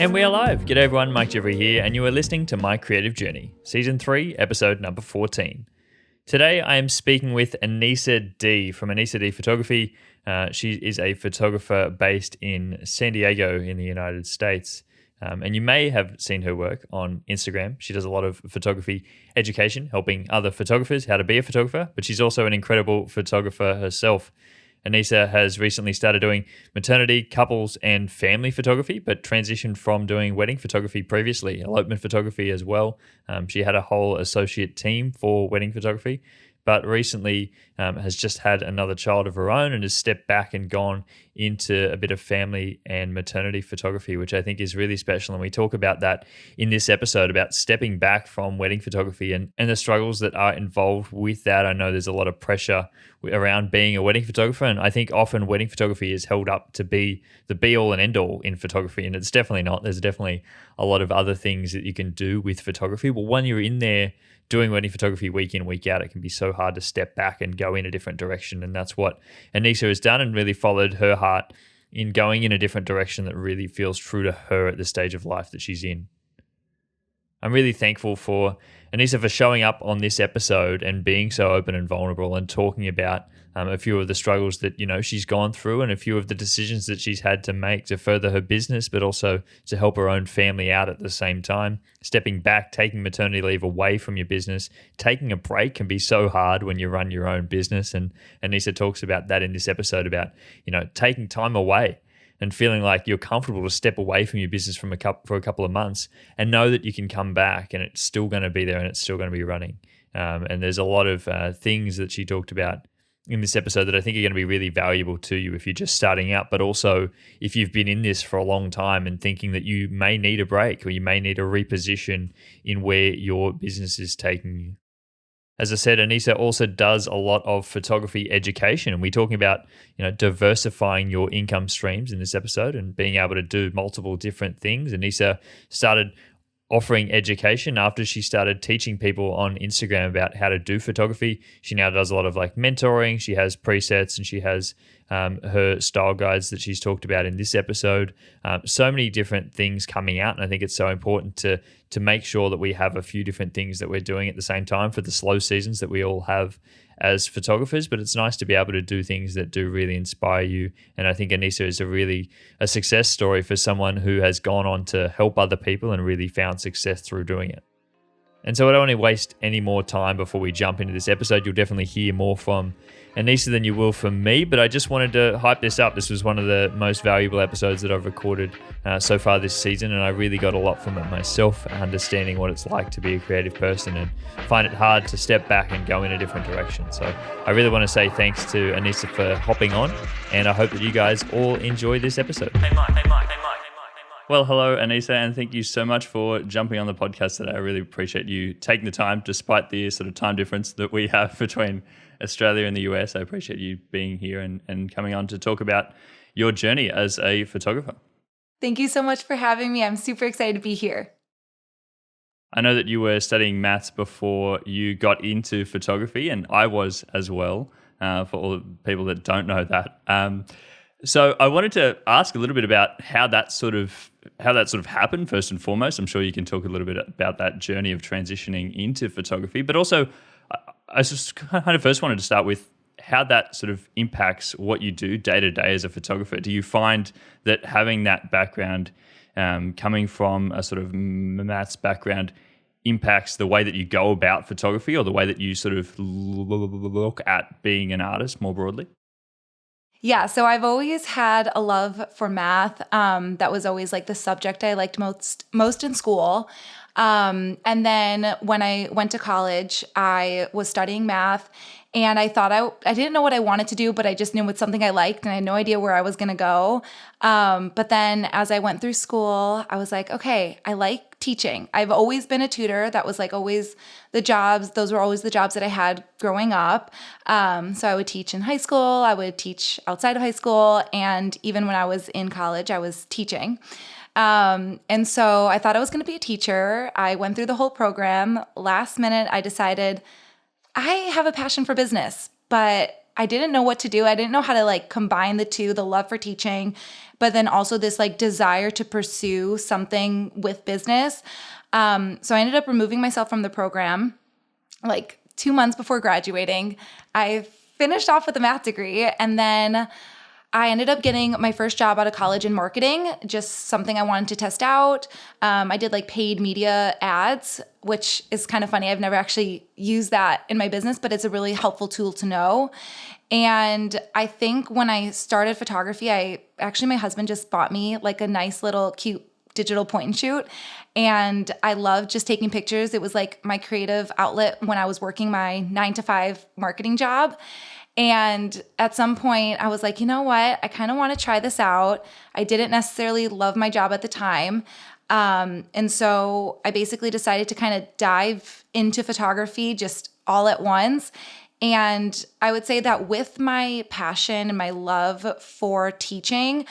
And we are live. G'day everyone, Mike Jeffrey here, and you are listening to My Creative Journey, Season 3, Episode number 14. Today I am speaking with Anissa Dev from Anissa Dev Photography. She is a photographer based in San Diego in the United States. And you may have seen her work on Instagram. She does a lot of photography education, helping other photographers how to be a photographer, but she's also an incredible photographer herself. Anissa has recently started doing maternity, couples, and family photography, but transitioned from doing wedding photography previously, elopement photography as well. She had a whole associate team for wedding photography, but recently has just had another child of her own and has stepped back and gone into a bit of family and maternity photography, which I think is really special. And we talk about that in this episode, about stepping back from wedding photography and the struggles that are involved with that. I know there's a lot of pressure around being a wedding photographer, and I think often wedding photography is held up to be the be-all and end-all in photography, and it's definitely not. There's definitely a lot of other things that you can do with photography, but when you're in there doing wedding photography week in, week out, it can be so hard to step back and go in a different direction. And that's what Anissa has done, and really followed her heart in going in a different direction that really feels true to her at the stage of life that she's in. I'm really thankful for Anissa for showing up on this episode and being so open and vulnerable and talking about a few of the struggles that, you know, she's gone through and a few of the decisions that she's had to make to further her business, but also to help her own family out at the same time. Stepping back, taking maternity leave away from your business, taking a break can be so hard when you run your own business. And Anissa talks about that in this episode about, you know, taking time away and feeling like you're comfortable to step away from your business for a couple of months and know that you can come back and it's still going to be there and it's still going to be running. And there's a lot of things that she talked about in this episode that I think are going to be really valuable to you if you're just starting out, but also if you've been in this for a long time and thinking that you may need a break or you may need a reposition in where your business is taking you. As I said, Anissa also does a lot of photography education, and we're talking about, you know, diversifying your income streams in this episode and being able to do multiple different things. Anissa started offering education after she started teaching people on Instagram about how to do photography. She now does a lot of like mentoring. She has presets and she has her style guides that she's talked about in this episode. So many different things coming out, and I think it's so important to make sure that we have a few different things that we're doing at the same time for the slow seasons that we all have as photographers. But it's nice to be able to do things that do really inspire you. And I think Anissa is a success story for someone who has gone on to help other people and really found success through doing it. And so I don't want to waste any more time before we jump into this episode. You'll definitely hear more from Anissa than you will from me, but I just wanted to hype this up. This was one of the most valuable episodes that I've recorded so far this season, and I really got a lot from it myself, understanding what it's like to be a creative person and find it hard to step back and go in a different direction. So I really want to say thanks to Anissa for hopping on, and I hope that you guys all enjoy this episode. Hey Mike. Well, hello, Anissa, and thank you so much for jumping on the podcast today. I really appreciate you taking the time, despite the sort of time difference that we have between Australia and the US. I appreciate you being here and coming on to talk about your journey as a photographer. Thank you so much for having me. I'm super excited to be here. I know that you were studying maths before you got into photography, and I was as well, for all the people that don't know that. So I wanted to ask a little bit about how that sort of happened first and foremost. I'm sure you can talk a little bit about that journey of transitioning into photography, but also I just kind of first wanted to start with how that sort of impacts what you do day to day as a photographer. Do you find that having that background, coming from a sort of maths background, impacts the way that you go about photography or the way that you sort of look at being an artist more broadly? Yeah, so I've always had a love for math. That was always like the subject I liked most in school. And then when I went to college, I was studying math, and I thought I didn't know what I wanted to do, but I just knew it's something I liked, and I had no idea where I was going to go. But then as I went through school, I was like, okay, I like teaching. I've always been a tutor. That was like always the jobs. Those were always the jobs that I had growing up. So I would teach in high school. I would teach outside of high school. And even when I was in college, I was teaching. And so I thought I was going to be a teacher. I went through the whole program. Last minute, I decided I have a passion for business, but I didn't know what to do. I didn't know how to like combine the two, the love for teaching, but then also this like desire to pursue something with business. So I ended up removing myself from the program like 2 months before graduating. I finished off with a math degree, and then I ended up getting my first job out of college in marketing, just something I wanted to test out. I did like paid media ads, which is kind of funny. I've never actually used that in my business, but it's a really helpful tool to know. And I think when I started photography, my husband just bought me like a nice little cute digital point and shoot. And I loved just taking pictures. It was like my creative outlet when I was working my 9-to-5 marketing job. And at some point I was like, you know what? I kind of want to try this out. I didn't necessarily love my job at the time. And so I basically decided to kind of dive into photography just all at once. And I would say that with my passion and my love for teaching,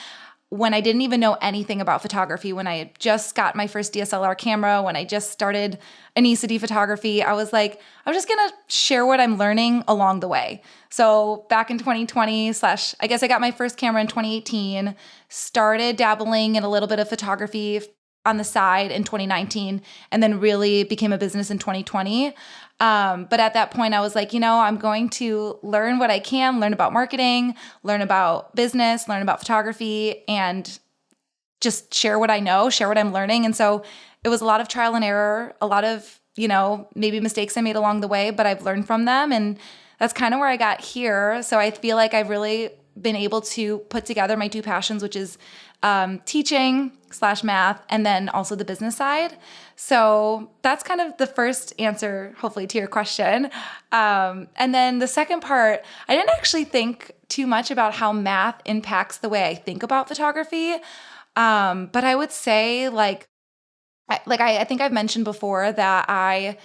when I didn't even know anything about photography, when I had just got my first DSLR camera, when I just started Anissa Dev photography, I was like, I'm just going to share what I'm learning along the way. So back in 2020 I guess I got my first camera in 2018, started dabbling in a little bit of photography on the side in 2019, and then really became a business in 2020. But at that point I was like, I'm going to learn what I can, learn about marketing, learn about business, learn about photography, and just share what I know, share what I'm learning. And so it was a lot of trial and error, a lot of, maybe mistakes I made along the way, but I've learned from them. And that's kind of where I got here. So I feel like I've really been able to put together my two passions, which is teaching/math, and then also the business side. So that's kind of the first answer, hopefully, to your question. And then the second part, I didn't actually think too much about how math impacts the way I think about photography. But I would say I think I've mentioned before that I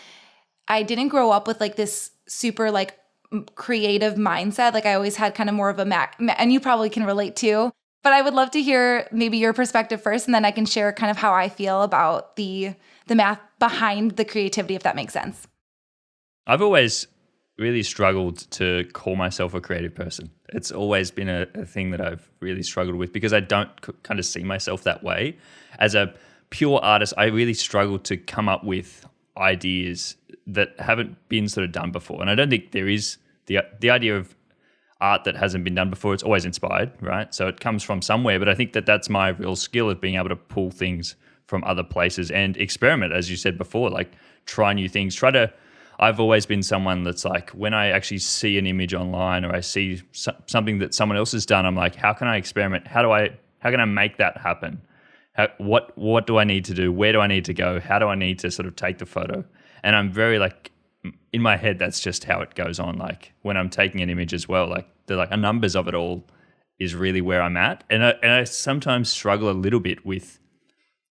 didn't grow up with like this super like creative mindset. Like I always had kind of more of a and you probably can relate too. But I would love to hear maybe your perspective first, and then I can share kind of how I feel about the math behind the creativity, if that makes sense. I've always really struggled to call myself a creative person. It's always been a thing that I've really struggled with because I don't kind of see myself that way. As a pure artist, I really struggle to come up with ideas that haven't been sort of done before. And I don't think there is the idea of art that hasn't been done before. It's always inspired, right? So it comes from somewhere, but I think that that's my real skill of being able to pull things from other places and experiment, as you said before, like try new things, I've always been someone that's like, when I actually see an image online or I see something that someone else has done, I'm like, how can I experiment? How can I make that happen? What do I need to do? Where do I need to go? How do I need to sort of take the photo? And I'm very like, in my head, that's just how it goes on. Like when I'm taking an image as well, like the numbers of it all is really where I'm at. And I sometimes struggle a little bit with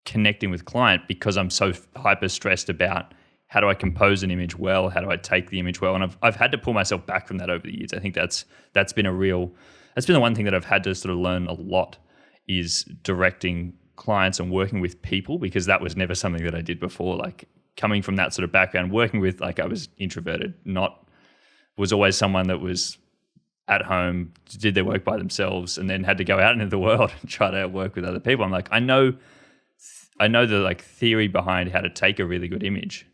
connecting with client because I'm so hyper stressed about how do I compose an image well? How do I take the image well? And I've had to pull myself back from that over the years. I think that's been the one thing that I've had to sort of learn a lot is directing clients and working with people, because that was never something that I did before. Like coming from that sort of background, working with, like I was introverted, was always someone that was at home, did their work by themselves, and then had to go out into the world and try to work with other people. I'm like, I know the like theory behind how to take a really good image,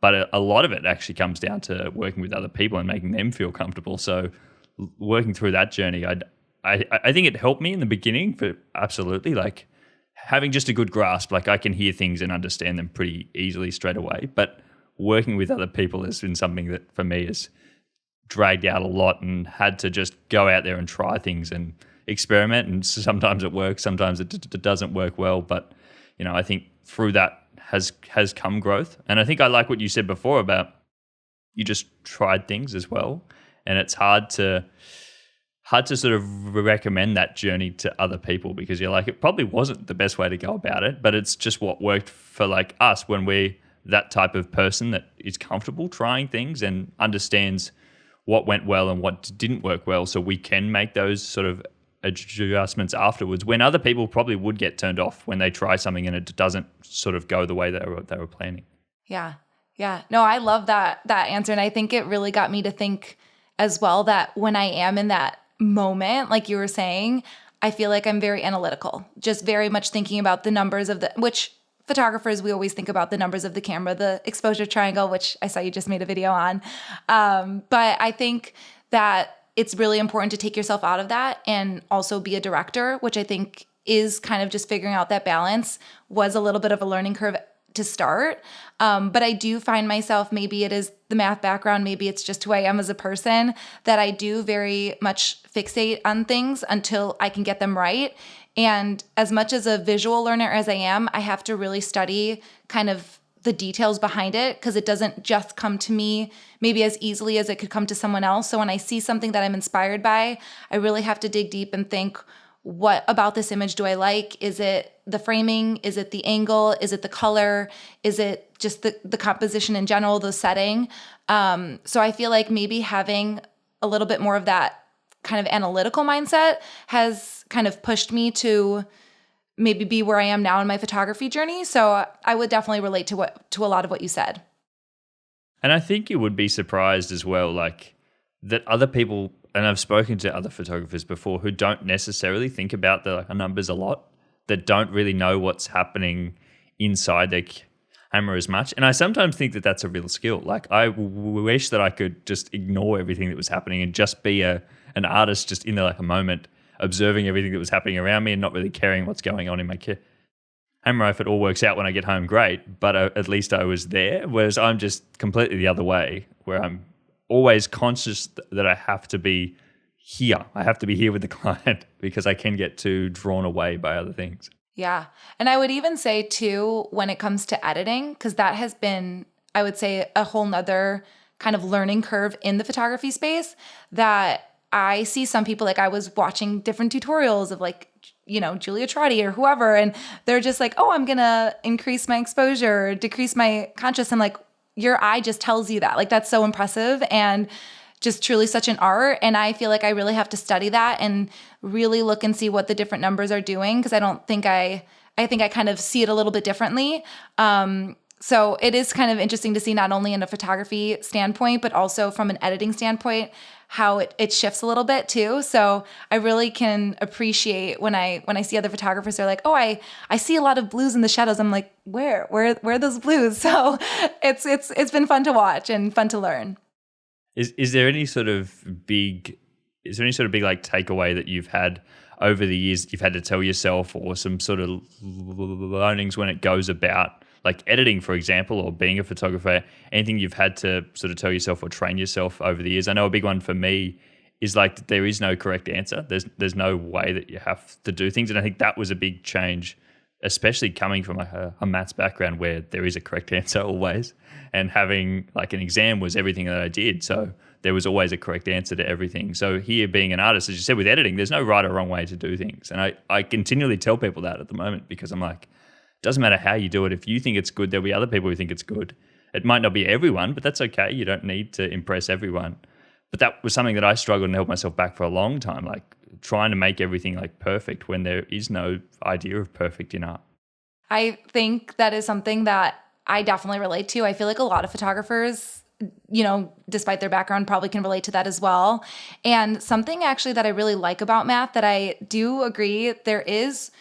but a lot of it actually comes down to working with other people and making them feel comfortable. So working through that journey, I think it helped me in the beginning, but absolutely, like having just a good grasp, like I can hear things and understand them pretty easily straight away. But working with other people has been something that for me has dragged out a lot and had to just go out there and try things and experiment. And sometimes it works, sometimes it doesn't work well. But, I think through that has come growth. And I think I like what you said before about you just tried things as well. And it's hard to sort of recommend that journey to other people, because you're like, it probably wasn't the best way to go about it, but it's just what worked for like us when we're that type of person that is comfortable trying things and understands what went well and what didn't work well, so we can make those sort of adjustments afterwards, when other people probably would get turned off when they try something and it doesn't sort of go the way they were planning. Yeah. No, I love that answer. And I think it really got me to think as well, that when I am in that moment, like you were saying, I feel like I'm very analytical, just very much thinking about the numbers of which photographers, we always think about the numbers of the camera, the exposure triangle, which I saw you just made a video on. But I think that it's really important to take yourself out of that and also be a director, which I think is kind of just figuring out that balance was a little bit of a learning curve to start. But I do find myself, maybe it is the math background, maybe it's just who I am as a person, that I do very much fixate on things until I can get them right. And as much as a visual learner as I am, I have to really study kind of the details behind it, because it doesn't just come to me maybe as easily as it could come to someone else. So when I see something that I'm inspired by, I really have to dig deep and think, what about this image do I like? Is it the framing? Is it the angle? Is it the color? Is it just the composition in general, the setting? So I feel like maybe having a little bit more of that kind of analytical mindset has kind of pushed me to maybe be where I am now in my photography journey. So I would definitely relate to a lot of what you said. And I think you would be surprised as well, like that other people, and I've spoken to other photographers before who don't necessarily think about the numbers a lot, that don't really know what's happening inside their camera as much. And I sometimes think that that's a real skill. Like I wish that I could just ignore everything that was happening and just be an artist just in there, like a moment, observing everything that was happening around me and not really caring what's going on in my camera. If it all works out when I get home, great, but at least I was there. Whereas I'm just completely the other way, where I'm always conscious that I have to be here. I have to be here with the client because I can get too drawn away by other things. Yeah. And I would even say too, when it comes to editing, because that has been, I would say, a whole nother kind of learning curve in the photography space, that I see some people, like I was watching different tutorials of like, Julia Trotti or whoever, and they're just like, oh, I'm going to increase my exposure, decrease my contrast. I'm like, your eye just tells you that. Like, that's so impressive and just truly such an art. And I feel like I really have to study that and really look and see what the different numbers are doing, because I think I kind of see it a little bit differently. So it is kind of interesting to see, not only in a photography standpoint, but also from an editing standpoint, how it shifts a little bit too. So I really can appreciate when I see other photographers are like, oh, I see a lot of blues in the shadows. I'm like, where are those blues? So it's been fun to watch and fun to learn. Is there any sort of big like takeaway that you've had over the years that you've had to tell yourself, or some sort of learnings when it goes about like editing, for example, or being a photographer? Anything you've had to sort of tell yourself or train yourself over the years? I know a big one for me is like there is no correct answer. There's no way that you have to do things. And I think that was a big change, especially coming from like a maths background where there is a correct answer always. And having like an exam was everything that I did. So there was always a correct answer to everything. So here, being an artist, as you said, with editing, there's no right or wrong way to do things. And I continually tell people that at the moment, because I'm like, doesn't matter how you do it. If you think it's good, there'll be other people who think it's good. It might not be everyone, but that's okay. You don't need to impress everyone. But that was something that I struggled and held myself back for a long time, like trying to make everything like perfect when there is no idea of perfect in art. I think that is something that I definitely relate to. I feel like a lot of photographers, despite their background, probably can relate to that as well. And something actually that I really like about math, that I do agree there is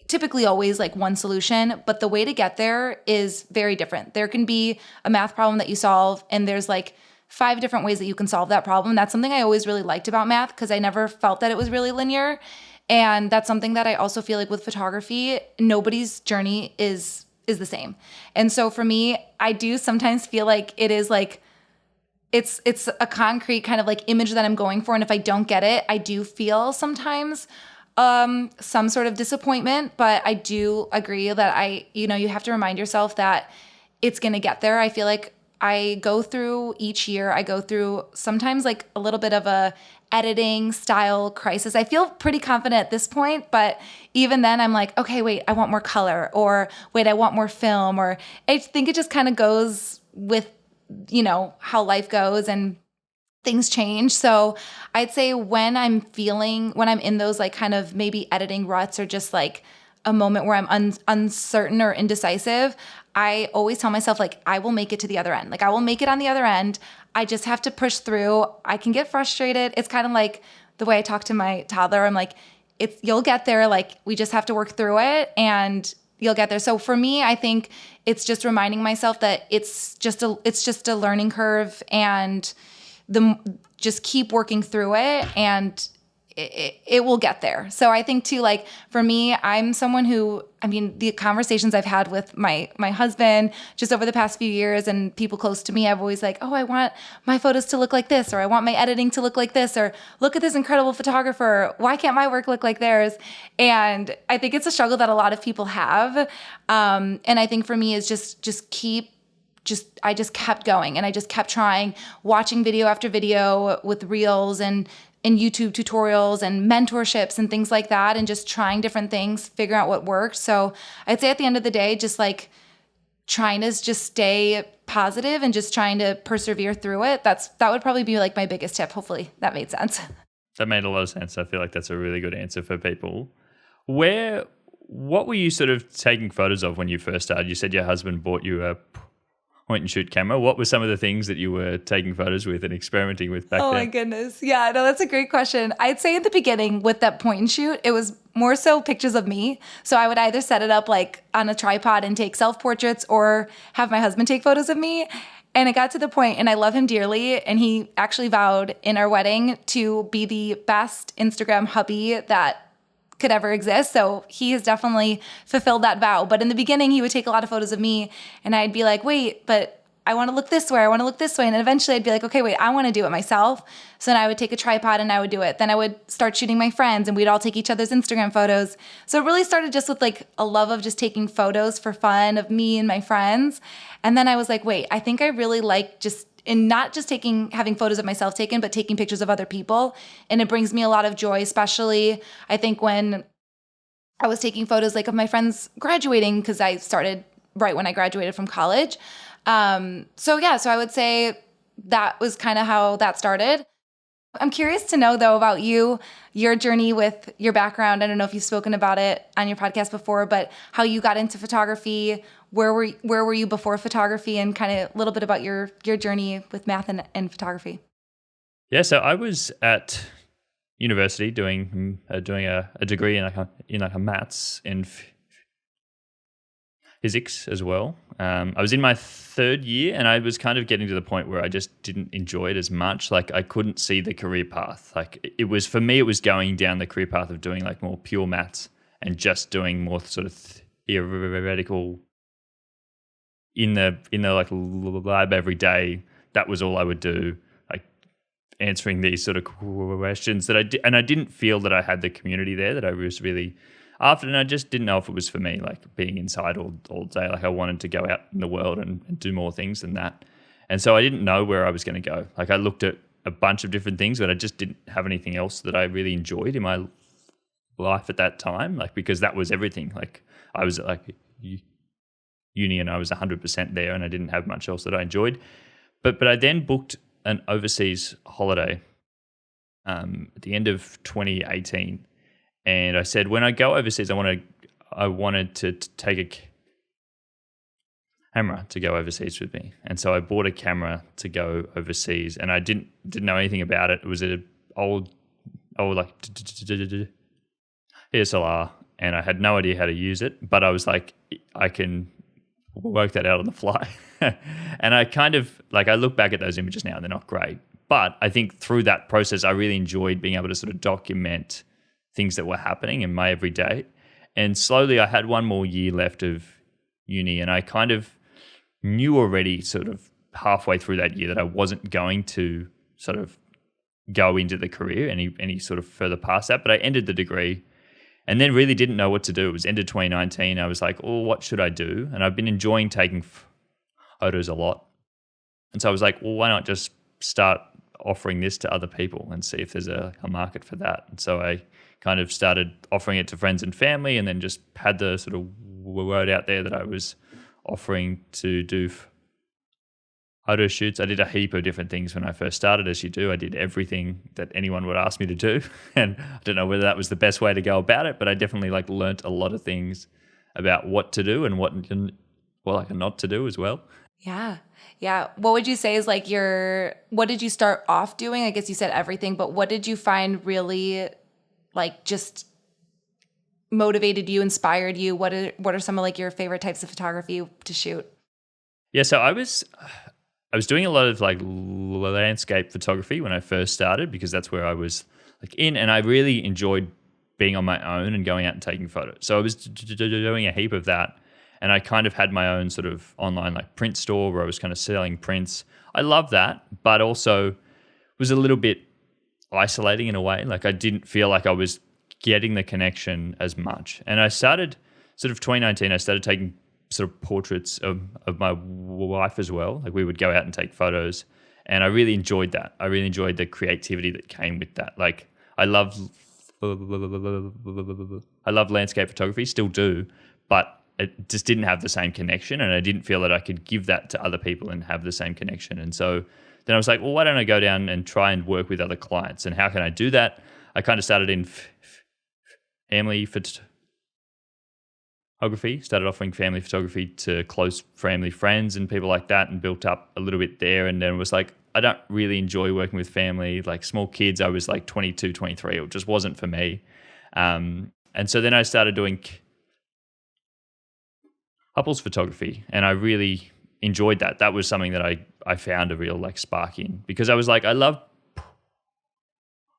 typically always like one solution, but the way to get there is very different. There can be a math problem that you solve, and there's like 5 different ways that you can solve that problem. That's something I always really liked about math, because I never felt that it was really linear. And that's something that I also feel like with photography, nobody's journey is the same. And so for me, I do sometimes feel like it is like, it's a concrete kind of like image that I'm going for. And if I don't get it, I do feel sometimes some sort of disappointment, but I do agree that you have to remind yourself that it's going to get there. I feel like I go through sometimes like a little bit of a editing style crisis. I feel pretty confident at this point, but even then I'm like, okay, wait, I want more color, or wait, I want more film, or I think it just kind of goes with, how life goes and things change. So I'd say when I'm in those like kind of maybe editing ruts, or just like a moment where I'm uncertain or indecisive, I always tell myself like, I will make it to the other end. Like I will make it on the other end. I just have to push through. I can get frustrated. It's kind of like the way I talk to my toddler. I'm like, you'll get there. Like, we just have to work through it and you'll get there. So for me, I think it's just reminding myself that it's just a learning curve, and just keep working through it, and it will get there. So I think too, like for me, I'm someone who, I mean, the conversations I've had with my husband just over the past few years and people close to me, I've always like, oh, I want my photos to look like this, or I want my editing to look like this, or look at this incredible photographer. Why can't my work look like theirs? And I think it's a struggle that a lot of people have. And I think for me is I just kept going, and I just kept trying, watching video after video with reels and YouTube tutorials and mentorships and things like that, and just trying different things, figuring out what worked. So I'd say at the end of the day, just like trying to just stay positive and just trying to persevere through it. That would probably be like my biggest tip. Hopefully that made sense. That made a lot of sense. I feel like that's a really good answer for people. What were you sort of taking photos of when you first started? You said your husband bought you a point and shoot camera. What were some of the things that you were taking photos with and experimenting with back then? Oh my goodness. Yeah, no, that's a great question. I'd say at the beginning with that point and shoot, it was more so pictures of me. So I would either set it up like on a tripod and take self-portraits, or have my husband take photos of me. And it got to the point, and I love him dearly, and he actually vowed in our wedding to be the best Instagram hubby that could ever exist. So he has definitely fulfilled that vow. But in the beginning, he would take a lot of photos of me, and I'd be like, wait, but I want to look this way. I want to look this way. And then eventually I'd be like, okay, wait, I want to do it myself. So then I would take a tripod and I would do it. Then I would start shooting my friends, and we'd all take each other's Instagram photos. So it really started just with like a love of just taking photos for fun of me and my friends. And then I was like, wait, I think I really like not just having photos of myself taken, but taking pictures of other people. And it brings me a lot of joy, especially I think when I was taking photos like of my friends graduating, because I started right when I graduated from college. So I would say that was kind of how that started. I'm curious to know though about your journey with your background. I don't know if you've spoken about it on your podcast before, but how you got into photography. Where were you before photography, and kind of a little bit about your journey with math and photography? Yeah, so I was at university doing a degree in a maths and physics as well. I was in my third year, and I was kind of getting to the point where I just didn't enjoy it as much. Like, I couldn't see the career path. Like, it was, for me, it was going down the career path of doing like more pure maths and just doing more sort of theoretical in the like lab every day. That was all I would do, like answering these sort of questions that I didn't feel that I had the community there that I was really after, and I just didn't know if it was for me, like being inside all day. Like, I wanted to go out in the world and do more things than that. And so I didn't know where I was going to go. Like, I looked at a bunch of different things, but I just didn't have anything else that I really enjoyed in my life at that time. Like, because that was everything. Like, I was like uni and I was 100% there, and I didn't have much else that I enjoyed. But I then booked an overseas holiday at the end of 2018. And I said, when I go overseas, I wanted to take a camera to go overseas with me. And so I bought a camera to go overseas, and I didn't know anything about it. It was an old like DSLR, and I had no idea how to use it, but I was like, I can work that out on the fly. And I kind of, like, I look back at those images now and they're not great. But I think through that process, I really enjoyed being able to sort of document things that were happening in my everyday. And slowly I had one more year left of uni, and I kind of knew already sort of halfway through that year that I wasn't going to sort of go into the career any sort of further past that. But I ended the degree and then really didn't know what to do. It was end of 2019. I was like, oh, what should I do? And I've been enjoying taking photos a lot. And so I was like, well, why not just start offering this to other people and see if there's a market for that? And so I kind of started offering it to friends and family, and then just had the sort of word out there that I was offering to do photo shoots. I did a heap of different things when I first started, as you do. I did everything that anyone would ask me to do. And I don't know whether that was the best way to go about it, but I definitely like learnt a lot of things about what to do and what not to do as well. Yeah. Yeah. What would you say is like what did you start off doing? I guess you said everything, but what did you find really like just motivated you, inspired you? What are some of like your favorite types of photography to shoot? Yeah, so I was doing a lot of like landscape photography when I first started because that's where I was like in, and I really enjoyed being on my own and going out and taking photos. So I was doing a heap of that, and I kind of had my own sort of online like print store where I was kind of selling prints. I love that, but also was a little bit isolating in a way. Like I didn't feel like I was getting the connection as much. And I started sort of 2019, I started taking sort of portraits of my wife as well. Like we would go out and take photos. And I really enjoyed that. I really enjoyed the creativity that came with that. Like I love landscape photography, still do, but it just didn't have the same connection, and I didn't feel that I could give that to other people and have the same connection. And so then I was like, well, why don't I go down and try and work with other clients? And how can I do that? I kind of started in family photography, started offering family photography to close family friends and people like that, and built up a little bit there. And then was like, I don't really enjoy working with family, like small kids. I was like 22, 23. It just wasn't for me. And so then I started doing couples photography, and I really enjoyed that. That was something that I found a real like spark in, because I was like, I love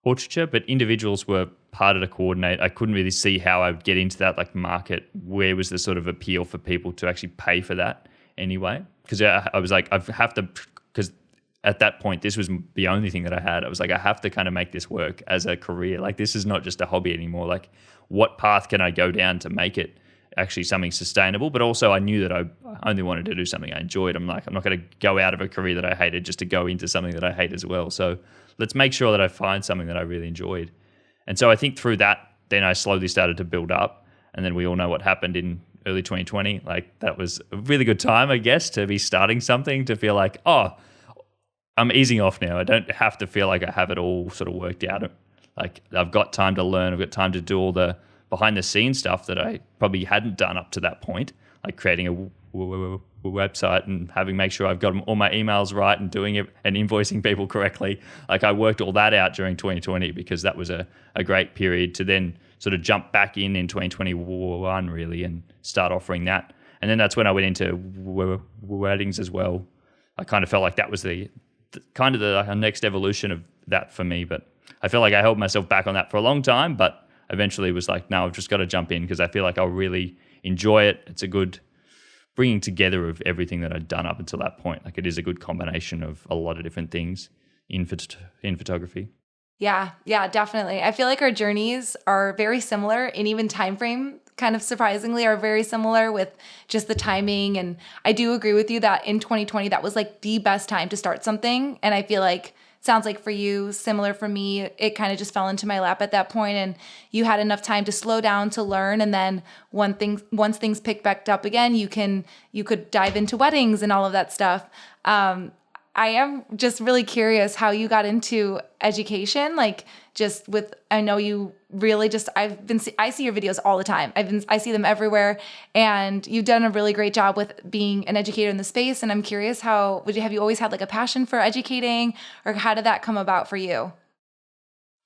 portraiture, but individuals were harder to coordinate. I couldn't really see how I would get into that like market. Where was the sort of appeal for people to actually pay for that anyway? Because I was like, I have to, because at that point, this was the only thing that I had. I was like, I have to kind of make this work as a career. Like this is not just a hobby anymore. Like what path can I go down to make it actually something sustainable? But also I knew that I only wanted to do something I enjoyed. I'm like, I'm not going to go out of a career that I hated just to go into something that I hate as well. So let's make sure that I find something that I really enjoyed. And so I think through that, then I slowly started to build up. And then we all know what happened in early 2020. Like that was a really good time, I guess, to be starting something, to feel like, oh, I'm easing off now. I don't have to feel like I have it all sort of worked out. Like I've got time to learn. I've got time to do all the behind the scenes stuff that I probably hadn't done up to that point, like creating a website and make sure I've got all my emails right and doing it and invoicing people correctly. Like I worked all that out during 2020 because that was a great period to then sort of jump back in 2021 really and start offering that. And then that's when I went into weddings as well. I kind of felt like that was the next evolution of that for me. But I feel like I held myself back on that for a long time, but eventually was like, no, I've just got to jump in because I feel like I'll really enjoy it. It's a good bringing together of everything that I'd done up until that point. Like it is a good combination of a lot of different things in photography. Yeah, definitely. I feel like our journeys are very similar, and even time frame kind of surprisingly are very similar with just the timing. And I do agree with you that in 2020, that was like the best time to start something. And I feel like sounds like for you, similar for me, it kind of just fell into my lap at that point, and you had enough time to slow down to learn. And then once things pick back up again, you could dive into weddings and all of that stuff. I am just really curious how you got into education. Like just with, I know you really just, I see your videos all the time. I see them everywhere, and you've done a really great job with being an educator in the space. And I'm curious have you always had like a passion for educating, or how did that come about for you?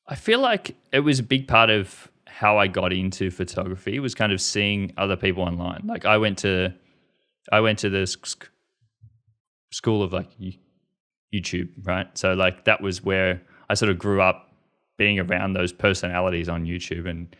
I feel like it was a big part of how I got into photography was kind of seeing other people online. Like I went to the school of like YouTube, right? So like that was where I sort of grew up being around those personalities on YouTube and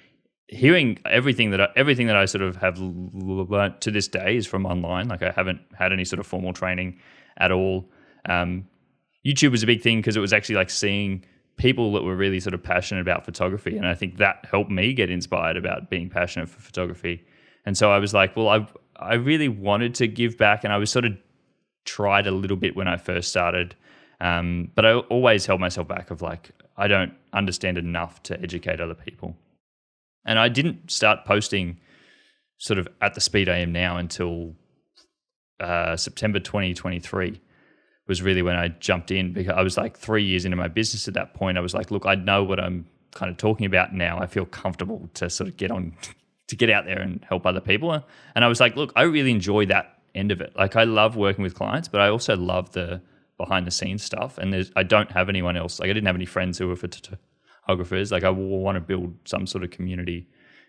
hearing everything that I sort of have learned to this day is from online. Like I haven't had any sort of formal training at all. YouTube was a big thing because it was actually like seeing people that were really sort of passionate about photography, and I think that helped me get inspired about being passionate for photography. And so I was like, well, I really wanted to give back, and I was sort of tried a little bit when I first started, but I always held myself back of like, I don't understand enough to educate other people. And I didn't start posting sort of at the speed I am now until September 2023 was really when I jumped in, because I was like 3 years into my business at that point. I was like, look, I know what I'm kind of talking about now. I feel comfortable to sort of get out there and help other people. And I was like, look, I really enjoy that end of it. Like I love working with clients, but I also love the behind the scenes stuff. And I don't have anyone else. Like I didn't have any friends who were photographers. Like I want to build some sort of community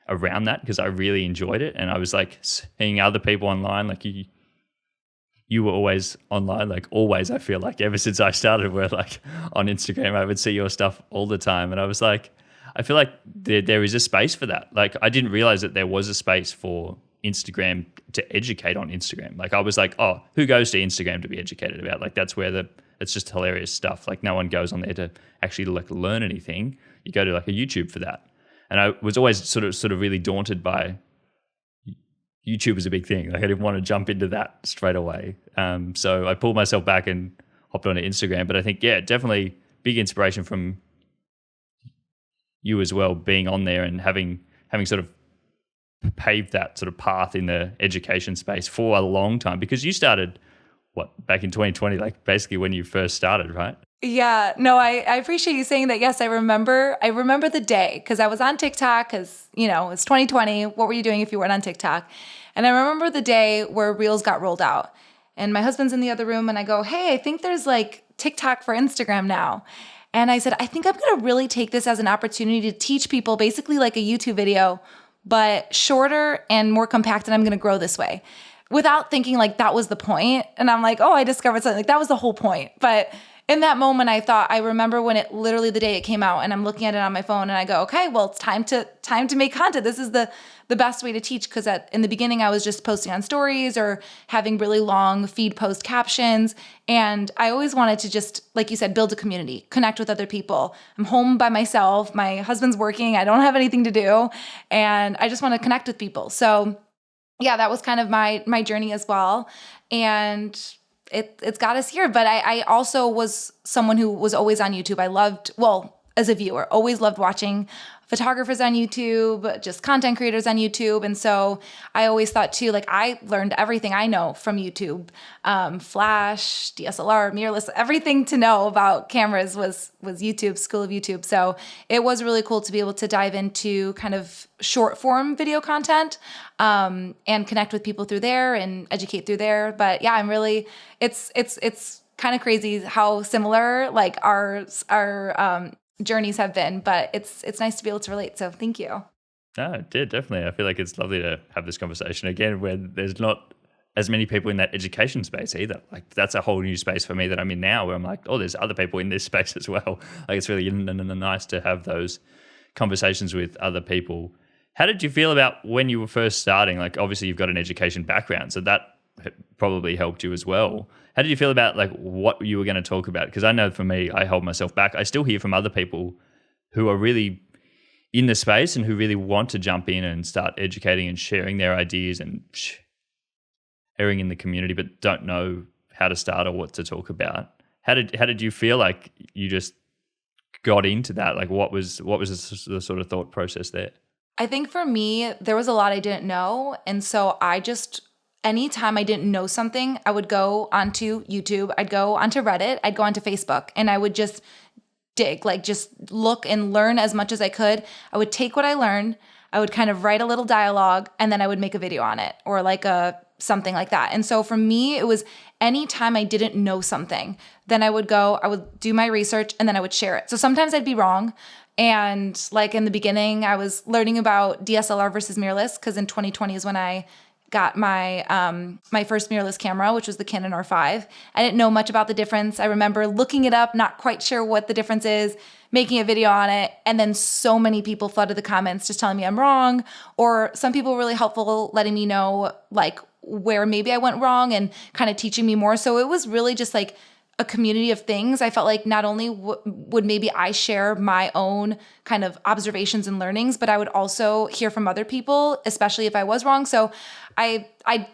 around that because I really enjoyed it. And I was like seeing other people online, like you were always online, like always, I feel like ever since I started, where like on Instagram, I would see your stuff all the time. And I was like, I feel like there is a space for that. Like I didn't realize that there was a space for Instagram to educate on Instagram. Like I was like, oh, who goes to Instagram to be educated about? Like that's where it's just hilarious stuff. Like no one goes on there to actually like learn anything. You go to like a YouTube for that. And I was always sort of really daunted by YouTube was a big thing. Like I didn't want to jump into that straight away. So I pulled myself back and hopped onto Instagram. But I think, yeah, definitely big inspiration from you as well, being on there and having sort of paved that sort of path in the education space for a long time, because you started back in 2020, like basically when you first started, right? Yeah, no, I appreciate you saying that. Yes, I remember the day because I was on TikTok because, it's 2020. What were you doing if you weren't on TikTok? And I remember the day where Reels got rolled out and my husband's in the other room and I go, hey, I think there's like TikTok for Instagram now. And I said, I think I'm going to really take this as an opportunity to teach people basically like a YouTube video, but shorter and more compact, and I'm going to grow this way without thinking like that was the point. And I'm like, oh, I discovered something. Like that was the whole point. But in that moment, I remember when it literally the day it came out and I'm looking at it on my phone and I go, okay, well, it's time to make content. This is the best way to teach, because in the beginning I was just posting on stories or having really long feed post captions. And I always wanted to just, like you said, build a community, connect with other people. I'm home by myself. My husband's working. I don't have anything to do. And I just want to connect with people. So yeah, that was kind of my journey as well. And it's got us here. But I also was someone who was always on YouTube. As a viewer, always loved watching photographers on YouTube, just content creators on YouTube. And so I always thought too, like I learned everything I know from YouTube, flash, DSLR, mirrorless, everything to know about cameras was YouTube, School of YouTube. So it was really cool to be able to dive into kind of short form video content, and connect with people through there and educate through there. But yeah, it's kind of crazy how similar like our journeys have been, but it's nice to be able to relate. So thank you. No, yeah, definitely. I feel like it's lovely to have this conversation again where there's not as many people in that education space either. Like that's a whole new space for me that I'm in now, where I'm like, oh, there's other people in this space as well. Like it's really nice to have those conversations with other people. How did you feel about when you were first starting? Like obviously you've got an education background, so that probably helped you as well. How did you feel about like what you were going to talk about? Because I know for me, I hold myself back. I still hear from other people who are really in the space and who really want to jump in and start educating and sharing their ideas and sharing in the community, but don't know how to start or what to talk about. How did you feel like you just got into that? Like what was the sort of thought process there? I think for me, there was a lot I didn't know. And so anytime I didn't know something, I would go onto YouTube, I'd go onto Reddit, I'd go onto Facebook, and I would just dig, like just look and learn as much as I could. I would take what I learned, I would kind of write a little dialogue, and then I would make a video on it or like something like that. And so for me, it was anytime I didn't know something, then I would do my research and then I would share it. So sometimes I'd be wrong. And like in the beginning, I was learning about DSLR versus mirrorless because in 2020 is when I got my my first mirrorless camera, which was the Canon R5. I didn't know much about the difference. I remember looking it up, not quite sure what the difference is, making a video on it, and then so many people flooded the comments just telling me I'm wrong, or some people were really helpful letting me know like where maybe I went wrong and kind of teaching me more. So it was really just like a community of things. I felt like not only would maybe I share my own kind of observations and learnings, but I would also hear from other people, especially if I was wrong. So I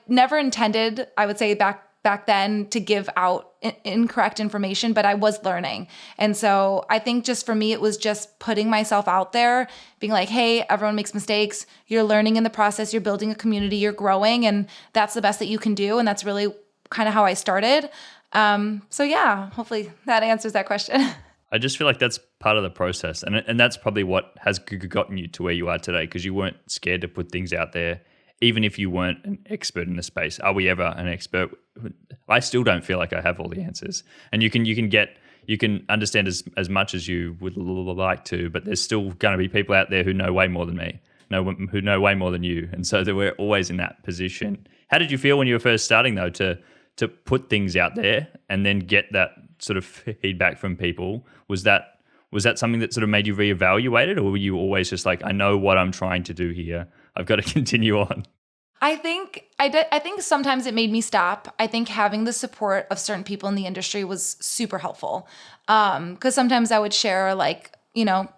never intended, I would say back then, to give out incorrect information, but I was learning. And so I think just for me, it was just putting myself out there, being like, hey, everyone makes mistakes. You're learning in the process. You're building a community. You're growing. And that's the best that you can do. And that's really kind of how I started. So yeah, hopefully that answers that question. I just feel like that's part of the process. And that's probably what has gotten you to where you are today, because you weren't scared to put things out there. even if you weren't an expert in the space. Are we ever an expert? I still don't feel like I have all the answers. And you can understand as much as you would like to, but there's still going to be people out there who know way more than me, who know way more than you. And so that we're always in that position. How did you feel when you were first starting though, to put things out there and then get that sort of feedback from people? Was that something that sort of made you reevaluate it, or were you always just like, I know what I'm trying to do here, I've got to continue on? I think I think sometimes it made me stop. I think having the support of certain people in the industry was super helpful. Because sometimes I would share, like,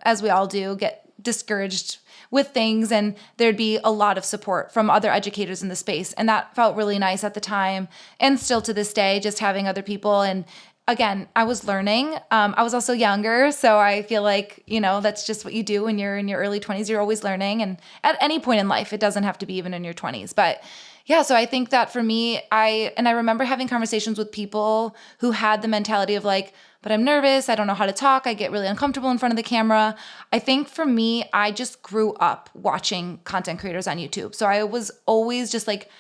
as we all do, get discouraged with things, and there'd be a lot of support from other educators in the space. And that felt really nice at the time, and still to this day, just having other people. And again, I was learning. I was also younger, so I feel like, that's just what you do when you're in your early 20s. You're always learning, and at any point in life, it doesn't have to be even in your 20s. But yeah, so I think that for me, I remember having conversations with people who had the mentality of like, but I'm nervous, I don't know how to talk, I get really uncomfortable in front of the camera. I think for me, I just grew up watching content creators on YouTube. So I was always just like,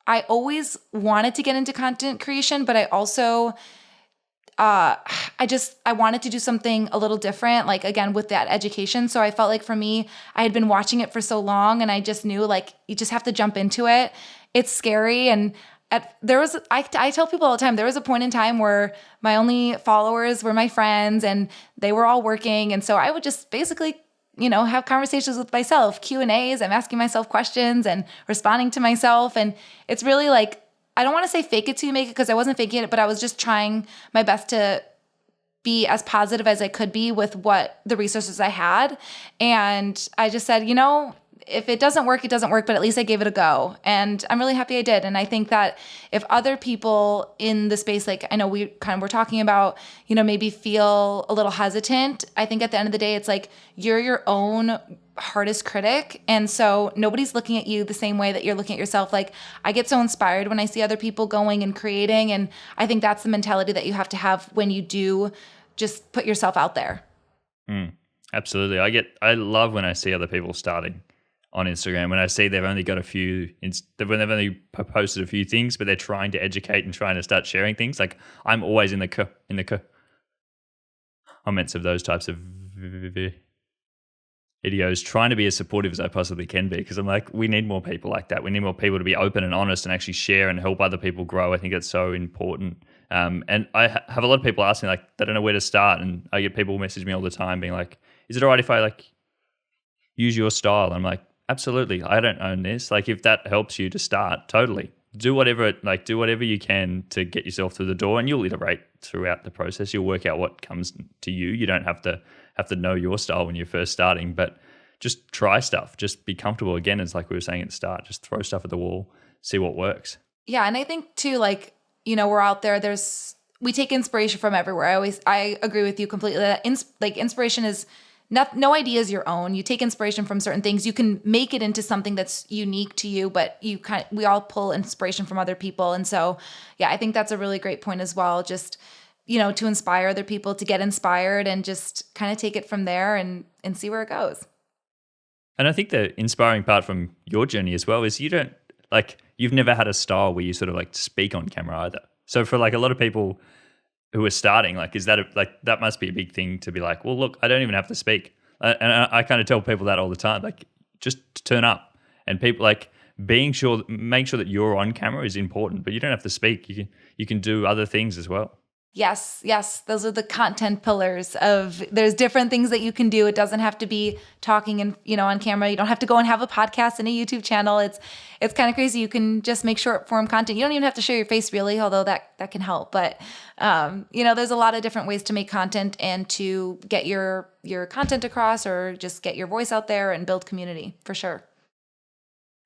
I always wanted to get into content creation, but I also I wanted to do something a little different, like, again, with that education. So I felt like for me, I had been watching it for so long, and I just knew, like, you just have to jump into it. It's scary. And I tell people all the time, there was a point in time where my only followers were my friends, and they were all working. And so I would just basically, have conversations with myself, Q&As. I'm asking myself questions and responding to myself. And it's really like, I don't want to say fake it till you make it, because I wasn't faking it, but I was just trying my best to be as positive as I could be with what the resources I had. And I just said, if it doesn't work, it doesn't work, but at least I gave it a go. And I'm really happy I did. And I think that if other people in the space, like I know we kind of were talking about, maybe feel a little hesitant, I think at the end of the day, it's like you're your own hardest critic. And so nobody's looking at you the same way that you're looking at yourself. Like, I get so inspired when I see other people going and creating. And I think that's the mentality that you have to have when you do just put yourself out there. Absolutely. I love when I see other people starting on Instagram, when I see they've only got when they've only posted a few things, but they're trying to educate and trying to start sharing things. Like, I'm always in the comments of those types of videos, trying to be as supportive as I possibly can be, because I'm like, we need more people like that. We need more people to be open and honest and actually share and help other people grow. I think it's so important. And I have a lot of people ask me, like, they don't know where to start, and I get people message me all the time being like, is it all right if I like use your style? And I'm like, absolutely. I don't own this. Like, if that helps you to start, totally. Do whatever you can to get yourself through the door, and you'll iterate throughout the process. You'll work out what comes to you. You don't have to know your style when you're first starting, but just try stuff. Just be comfortable. Again, it's like we were saying at the start, just throw stuff at the wall, see what works. Yeah. And I think too, like, we're out there, we take inspiration from everywhere. I agree with you completely that inspiration is no idea is your own. You take inspiration from certain things. You can make it into something that's unique to you, but we all pull inspiration from other people. And so, yeah, I think that's a really great point as well. Just, to inspire other people to get inspired, and just kind of take it from there and see where it goes. And I think the inspiring part from your journey as well is you've never had a style where you sort of like speak on camera either. So for like a lot of people who are starting, like, that must be a big thing to be like, well, look, I don't even have to speak. And I kind of tell people that all the time, like, just turn up. And people, like, make sure that you're on camera is important, but you don't have to speak. You can do other things as well. Yes. Those are the content pillars there's different things that you can do. It doesn't have to be talking and, on camera. You don't have to go and have a podcast and a YouTube channel. It's kind of crazy. You can just make short form content. You don't even have to show your face really, although that can help. But, there's a lot of different ways to make content and to get your content across, or just get your voice out there and build community for sure.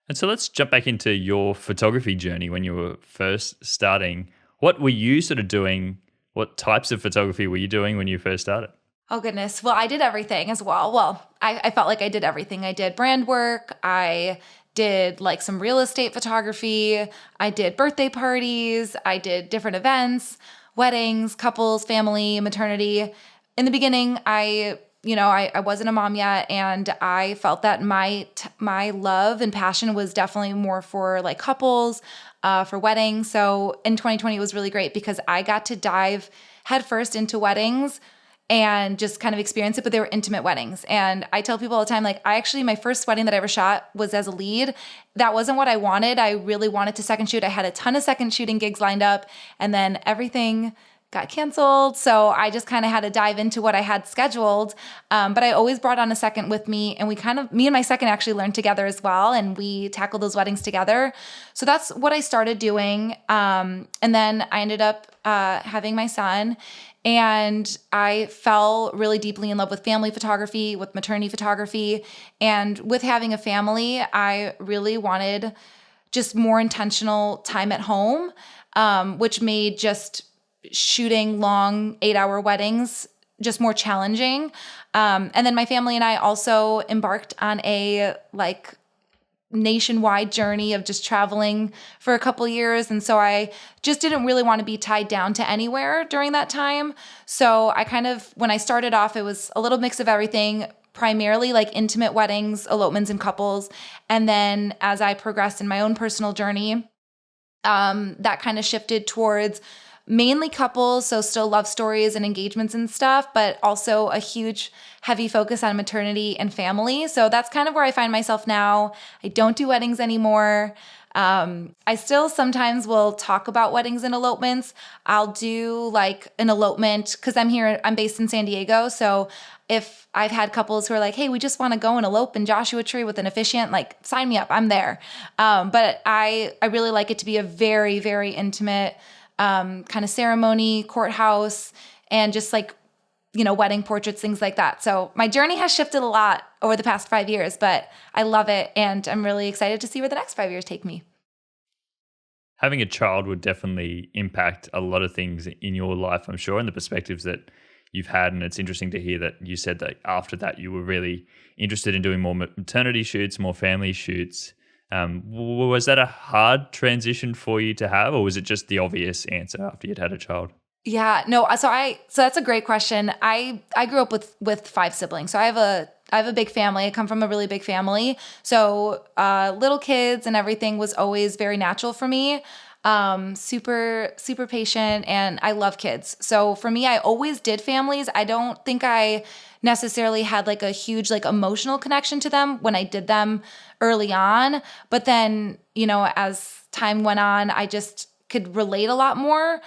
And so let's jump back into your photography journey when you were first starting. What were you sort of doing? What types of photography were you doing when you first started? Oh, goodness. Well, I did everything as well. Well, I felt like I did everything. I did brand work. I did like some real estate photography. I did birthday parties. I did different events, weddings, couples, family, maternity. In the beginning, I I wasn't a mom yet, and I felt that my love and passion was definitely more for like couples, for weddings. So in 2020, it was really great because I got to dive headfirst into weddings and just kind of experience it, but they were intimate weddings. And I tell people all the time, like, my first wedding that I ever shot was as a lead. That wasn't what I wanted. I really wanted to second shoot. I had a ton of second shooting gigs lined up, and then everything got canceled. So I just kind of had to dive into what I had scheduled. But I always brought on a second with me, and me and my second actually learned together as well. And we tackled those weddings together. So that's what I started doing. And then I ended up having my son. And I fell really deeply in love with family photography, with maternity photography. And with having a family, I really wanted just more intentional time at home, which made just shooting long 8-hour weddings just more challenging. And then my family and I also embarked on a nationwide journey of just traveling for a couple years. And so I just didn't really want to be tied down to anywhere during that time. So when I started off, it was a little mix of everything, primarily like intimate weddings, elopements, and couples. And then as I progressed in my own personal journey, that kind of shifted towards mainly couples, so still love stories and engagements and stuff, but also a huge, heavy focus on maternity and family. So that's kind of where I find myself now. I don't do weddings anymore. I still sometimes will talk about weddings and elopements. I'll do like an elopement because I'm based in San Diego. So if I've had couples who are like, hey, we just want to go and elope in Joshua Tree with an officiant, like sign me up, I'm there. But I really like it to be a very, very intimate kind of ceremony, courthouse, and just like, wedding portraits, things like that. So my journey has shifted a lot over the past 5 years, but I love it. And I'm really excited to see where the next 5 years take me. Having a child would definitely impact a lot of things in your life, I'm sure, and the perspectives that you've had. And it's interesting to hear that you said that after that, you were really interested in doing more maternity shoots, more family shoots. Was that a hard transition for you to have, or was it just the obvious answer after you'd had a child? Yeah, no. So that's a great question. I grew up with 5 siblings. So I have a big family. I come from a really big family. So little kids and everything was always very natural for me. Super, super patient, and I love kids. So for me, I always did families. I don't think I necessarily had like a huge like emotional connection to them when I did them early on. But then, as time went on, I just could relate a lot more,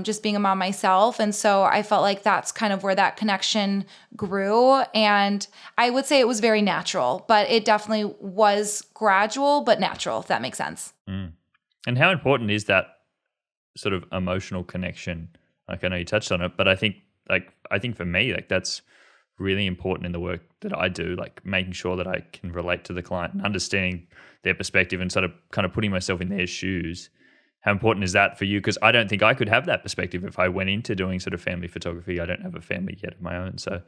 just being a mom myself. And so I felt like that's kind of where that connection grew. And I would say it was very natural, but it definitely was gradual, but natural, if that makes sense. Mm. And how important is that sort of emotional connection? Like, I know you touched on it, but I think for me, like, that's really important in the work that I do, like making sure that I can relate to the client and understanding their perspective and sort of kind of putting myself in their shoes. How important is that for you? Because I don't think I could have that perspective if I went into doing sort of family photography. I don't have a family yet of my own, so.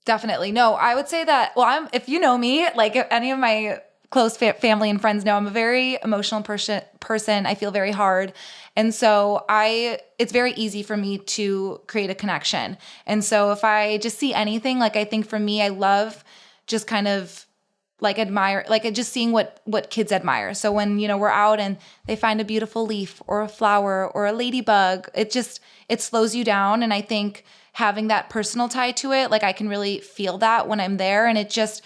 Definitely. No, I would say that, if you know me, like if any of my close family and friends know, I'm a very emotional person. I feel very hard. And so it's very easy for me to create a connection. And so if I just see anything, like I think for me, I love just kind of like admire, like just seeing what kids admire. So when, we're out and they find a beautiful leaf or a flower or a ladybug, it slows you down. And I think having that personal tie to it, like I can really feel that when I'm there. And it just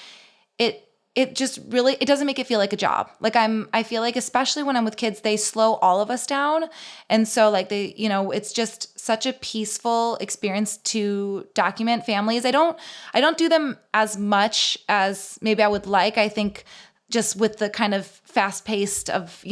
really, it doesn't make it feel like a job. Like I feel like, especially when I'm with kids, they slow all of us down. And so like it's just such a peaceful experience to document families. I don't do them as much as maybe I would like. I think just with the kind of fast paced of,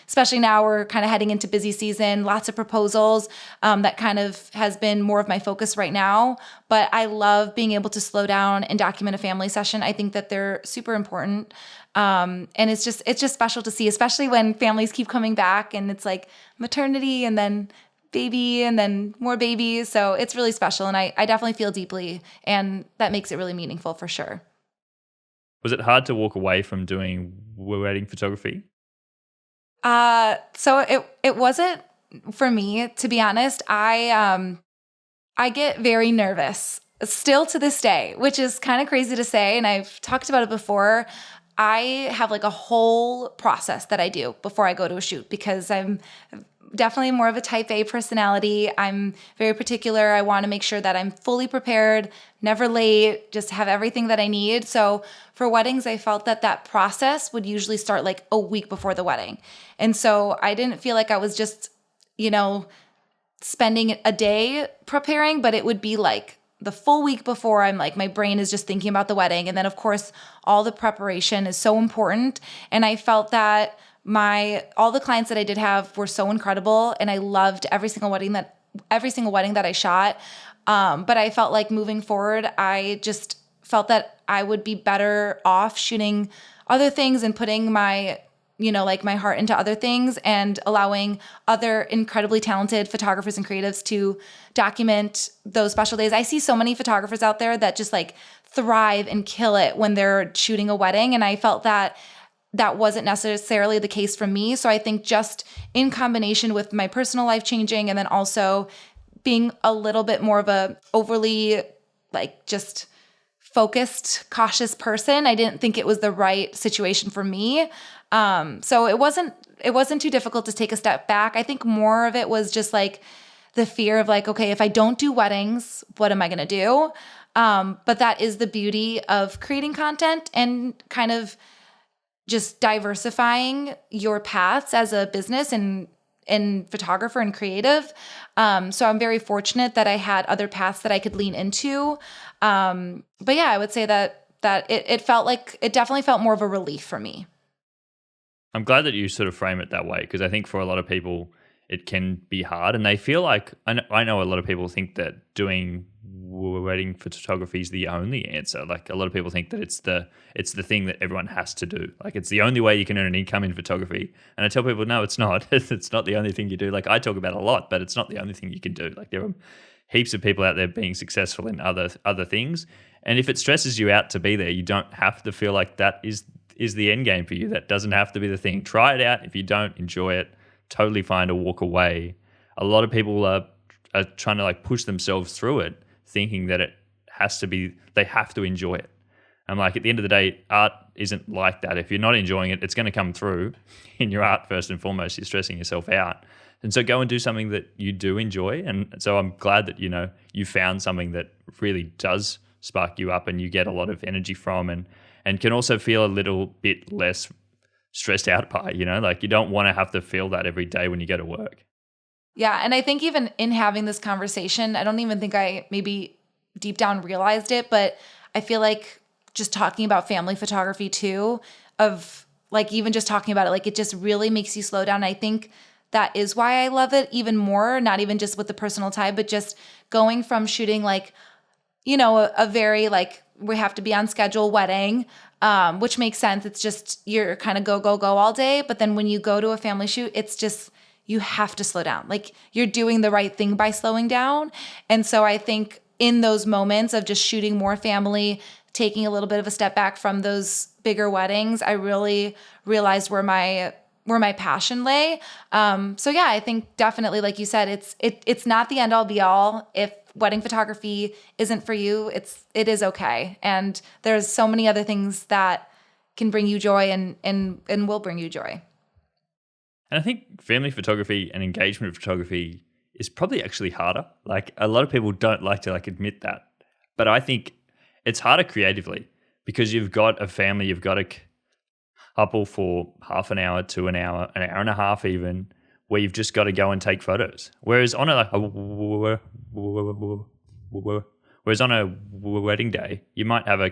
especially now we're kind of heading into busy season, lots of proposals, that kind of has been more of my focus right now. But I love being able to slow down and document a family session. I think that they're super important. And it's just special to see, especially when families keep coming back and it's like maternity and then baby and then more babies. So it's really special. And I definitely feel deeply, and that makes it really meaningful for sure. Was it hard to walk away from doing wedding photography? So it wasn't for me, to be honest. I get very nervous still to this day, which is kind of crazy to say, and I've talked about it before, I have like a whole process that I do before I go to a shoot because I'm definitely more of a type A personality. I'm very particular. I want to make sure that I'm fully prepared, never late, just have everything that I need. So for weddings, I felt that that process would usually start like a week before the wedding. And so I didn't feel like I was just, spending a day preparing, but it would be like the full week before. I'm like, my brain is just thinking about the wedding. And then of course, all the preparation is so important. And I felt that all the clients that I did have were so incredible, and I loved every single wedding that I shot. But I felt like moving forward, I just felt that I would be better off shooting other things and putting my my heart into other things and allowing other incredibly talented photographers and creatives to document those special days. I see so many photographers out there that just like thrive and kill it when they're shooting a wedding. And I felt that wasn't necessarily the case for me. So I think just in combination with my personal life changing and then also being a little bit more of a overly like just focused, cautious person, I didn't think it was the right situation for me. So it wasn't too difficult to take a step back. I think more of it was just like the fear of like, okay, if I don't do weddings, what am I going to do? But that is the beauty of creating content and kind of just diversifying your paths as a business and photographer and creative. So I'm very fortunate that I had other paths that I could lean into. But yeah, I would say that it definitely felt more of a relief for me. I'm glad that you sort of frame it that way, because I think for a lot of people it can be hard, and they feel like I know a lot of people think that doing wedding photography is the only answer. Like a lot of people think that it's the thing that everyone has to do. Like it's the only way you can earn an income in photography. And I tell people, no, it's not. It's not the only thing you do. Like I talk about it a lot, but it's not the only thing you can do. Like there are heaps of people out there being successful in other things. And if it stresses you out to be there, you don't have to feel like that is the end game for you. That doesn't have to be the thing. Try it out. If you don't enjoy it, totally fine to walk away. A lot of people are trying to like push themselves through it, thinking that they have to enjoy it. I'm like, at the end of the day, art isn't like that. If you're not enjoying it, it's going to come through in your art first and foremost. You're stressing yourself out. And so go and do something that you do enjoy. And so I'm glad that, you found something that really does spark you up and you get a lot of energy from and can also feel a little bit less stressed out by, like you don't want to have to feel that every day when you go to work. Yeah. And I think even in having this conversation, I don't even think I maybe deep down realized it, but I feel like just talking about family photography too, of like even just talking about it, like it just really makes you slow down. I think that is why I love it even more, not even just with the personal tie, but just going from shooting like, a very like we have to be on schedule wedding, which makes sense. It's just you're kind of go all day. But then when you go to a family shoot, it's just you have to slow down. Like you're doing the right thing by slowing down. And so I think in those moments of just shooting more family, taking a little bit of a step back from those bigger weddings, I really realized where my passion lay. So yeah, I think definitely, like you said, it's not the end all be all. If wedding photography isn't for you, it is okay. And there's so many other things that can bring you joy and will bring you joy. And I think family photography and engagement photography is probably actually harder. Like a lot of people don't like to like admit that, but I think it's harder creatively because you've got a family, you've got a couple for half an hour to an hour and a half even, where you've just got to go and take photos. Whereas on a wedding day, you might have a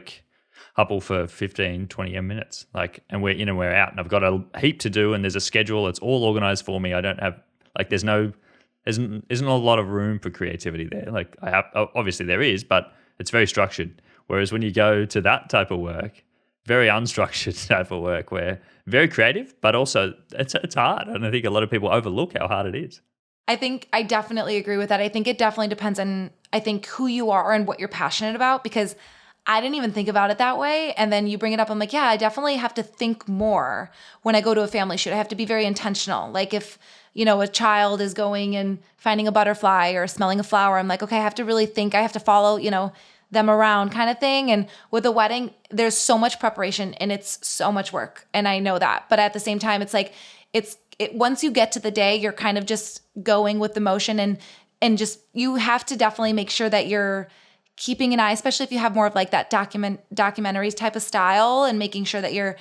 couple for 15, 20 minutes, like, and we're in and we're out, and I've got a heap to do, and there's a schedule. It's all organized for me. I don't have like isn't a lot of room for creativity there. Like obviously there is, but it's very structured. Whereas when you go to that type of work, very unstructured type of work, where very creative, but also it's hard. And I think a lot of people overlook how hard it is. I think I definitely agree with that. I think it definitely depends on, who you are and what you're passionate about, because I didn't even think about it that way. And then you bring it up. I'm like, yeah, I definitely have to think more when I go to a family shoot. I have to be very intentional. Like if, a child is going and finding a butterfly or smelling a flower, I'm like, okay, I have to really think. I have to follow, them around kind of thing. And with a wedding, there's so much preparation and it's so much work. And I know that. But at the same time, it's like, once you get to the day, you're kind of just going with the motion and just, you have to definitely make sure that you're keeping an eye, especially if you have more of like that documentary type of style, and making sure that you're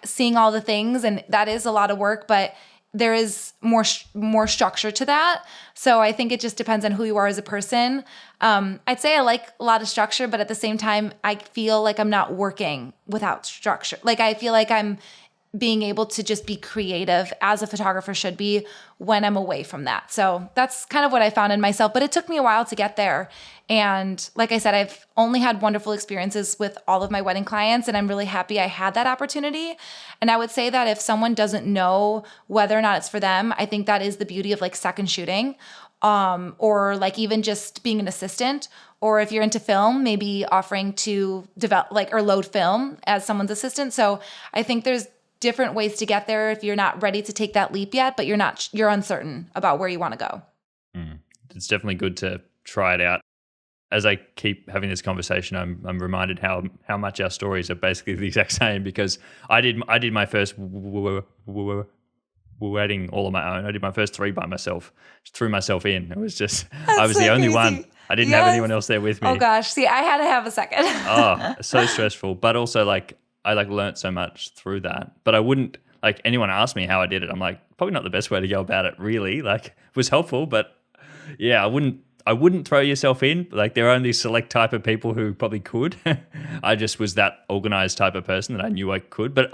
seeing all the things. And that is a lot of work, but there is more structure to that. So I think it just depends on who you are as a person. I'd say I like a lot of structure, but at the same time, I feel like I'm not working without structure. Like I feel like I'm being able to just be creative as a photographer should be when I'm away from that. So that's kind of what I found in myself, but it took me a while to get there. And like I said, I've only had wonderful experiences with all of my wedding clients, and I'm really happy I had that opportunity. And I would say that if someone doesn't know whether or not it's for them, I think that is the beauty of like second shooting, or like even just being an assistant, or if you're into film, maybe offering to develop like or load film as someone's assistant. So I think there's different ways to get there if you're not ready to take that leap yet, but you're uncertain about where you want to go. It's definitely good to try it out. As I keep having this conversation, I'm reminded how much our stories are basically the exact same, because I did my first wedding all on my own. I did my first 3 by myself, just threw myself in. It was just, I was the only one. I didn't have anyone else there with me. Oh gosh, see, I had to have a second. Oh, so stressful. But also like, I like learned so much through that. But I wouldn't, like, anyone asked me how I did it, I'm like, probably not the best way to go about it, really. Like, it was helpful, but yeah, I wouldn't throw yourself in. Like, there are only select type of people who probably could. I just was that organized type of person that I knew I could. But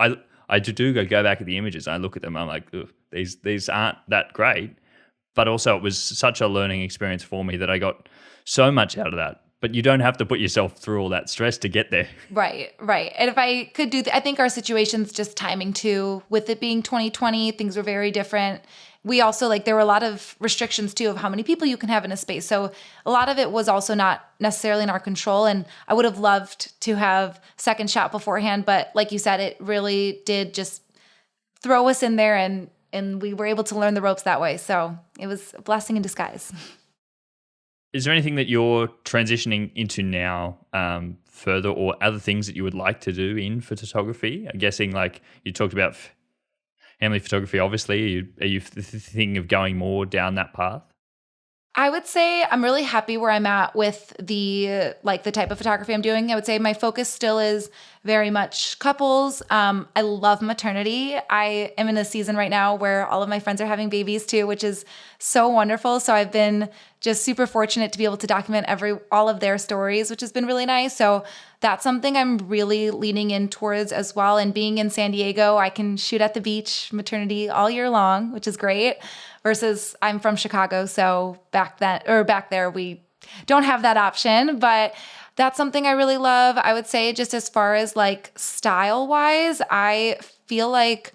I do go back at the images and I look at them, I'm like, these aren't that great. But also it was such a learning experience for me that I got so much out of that. But you don't have to put yourself through all that stress to get there. Right. And if I could I think our situation's just timing too. With it being 2020, things were very different. We also, like, there were a lot of restrictions too of how many people you can have in a space. So a lot of it was also not necessarily in our control. And I would have loved to have second shot beforehand. But like you said, it really did just throw us in there, and we were able to learn the ropes that way. So it was a blessing in disguise. Is there anything that you're transitioning into now further, or other things that you would like to do in photography? I'm guessing, like, you talked about family photography, obviously. Are you thinking of going more down that path? I would say I'm really happy where I'm at with the type of photography I'm doing. I would say my focus still is very much couples. I love maternity. I am in a season right now where all of my friends are having babies too, which is so wonderful. So I've been just super fortunate to be able to document all of their stories, which has been really nice. So that's something I'm really leaning in towards as well. And being in San Diego, I can shoot at the beach maternity all year long, which is great. Versus I'm from Chicago, so back there we don't have that option, but that's something I really love. I would say, just as far as like style wise, I feel like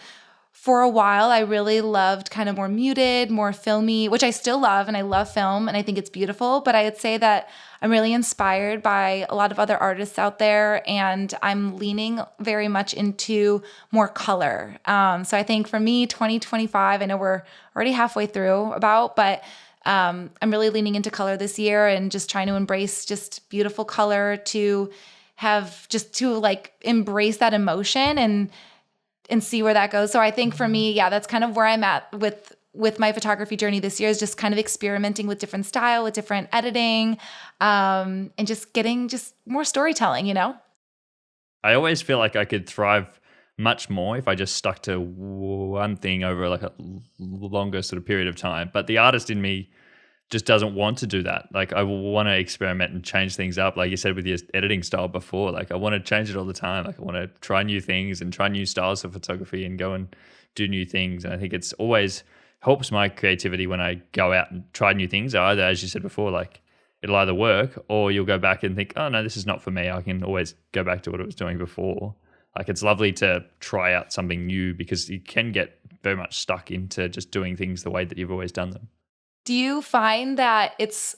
for a while I really loved kind of more muted, more filmy, which I still love, and I love film and I think it's beautiful, but I would say that I'm really inspired by a lot of other artists out there, and I'm leaning very much into more color. So I think for me, 2025, I know we're already halfway through but I'm really leaning into color this year and just trying to embrace just beautiful color to like embrace that emotion and see where that goes. So I think for me, yeah, that's kind of where I'm at with my photography journey this year, is just kind of experimenting with different style, with different editing, and just getting just more storytelling, you know? I always feel like I could thrive much more if I just stuck to one thing over like a longer sort of period of time. But the artist in me just doesn't want to do that. Like, I want to experiment and change things up. Like you said with your editing style before, like I want to change it all the time. Like I want to try new things and try new styles of photography and go and do new things. And I think it's always helps my creativity when I go out and try new things. Either, as you said before, like it'll either work, or you'll go back and think, oh no, this is not for me. I can always go back to what I was doing before. Like, it's lovely to try out something new, because you can get very much stuck into just doing things the way that you've always done them. Do you find that it's,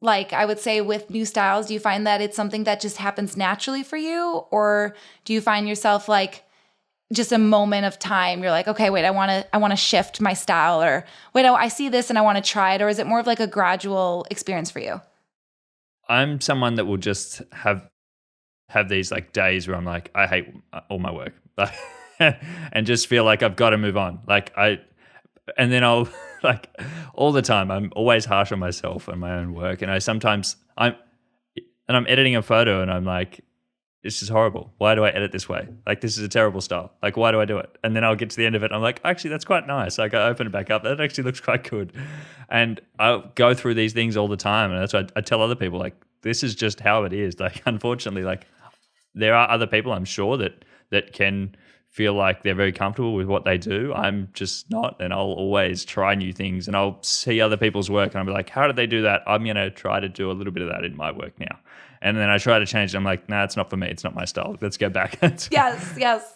like, I would say with new styles, do you find that it's something that just happens naturally for you? Or do you find yourself like just a moment of time, you're like, okay, wait, I want to shift my style, or wait, I see this and I want to try it? Or is it more of like a gradual experience for you? I'm someone that will just have these like days where I'm like, I hate all my work, and just feel like I've got to move on. And then I'll like all the time. I'm always harsh on myself and my own work, and I'm editing a photo, and I'm like, this is horrible. Why do I edit this way? Like, this is a terrible style. Like, why do I do it? And then I'll get to the end of it, and I'm like, actually, that's quite nice. Like, I open it back up. That actually looks quite good. And I'll go through these things all the time, and that's why I tell other people, like, this is just how it is. Like, unfortunately, like, there are other people, I'm sure, that can feel like they're very comfortable with what they do. I'm just not, and I'll always try new things, and I'll see other people's work, and I'll be like, how did they do that? I'm going to try to do a little bit of that in my work now. And then I try to change it. I'm like, nah, it's not for me. It's not my style. Let's go back. Yes.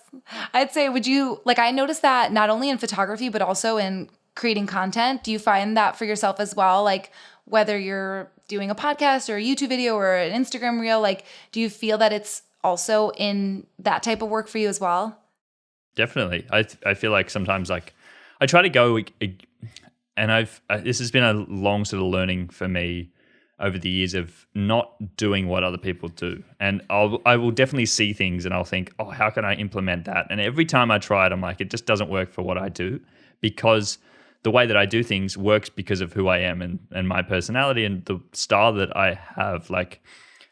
I'd say, I noticed that not only in photography, but also in creating content. Do you find that for yourself as well? Like, whether you're doing a podcast or a YouTube video or an Instagram reel, like, do you feel that it's also in that type of work for you as well? Definitely. I feel like sometimes, like, I try to go, and this has been a long sort of learning for me over the years of not doing what other people do. And I will definitely see things and I'll think, oh, how can I implement that? And every time I try it, I'm like, it just doesn't work for what I do, because the way that I do things works because of who I am and my personality and the style that I have. Like,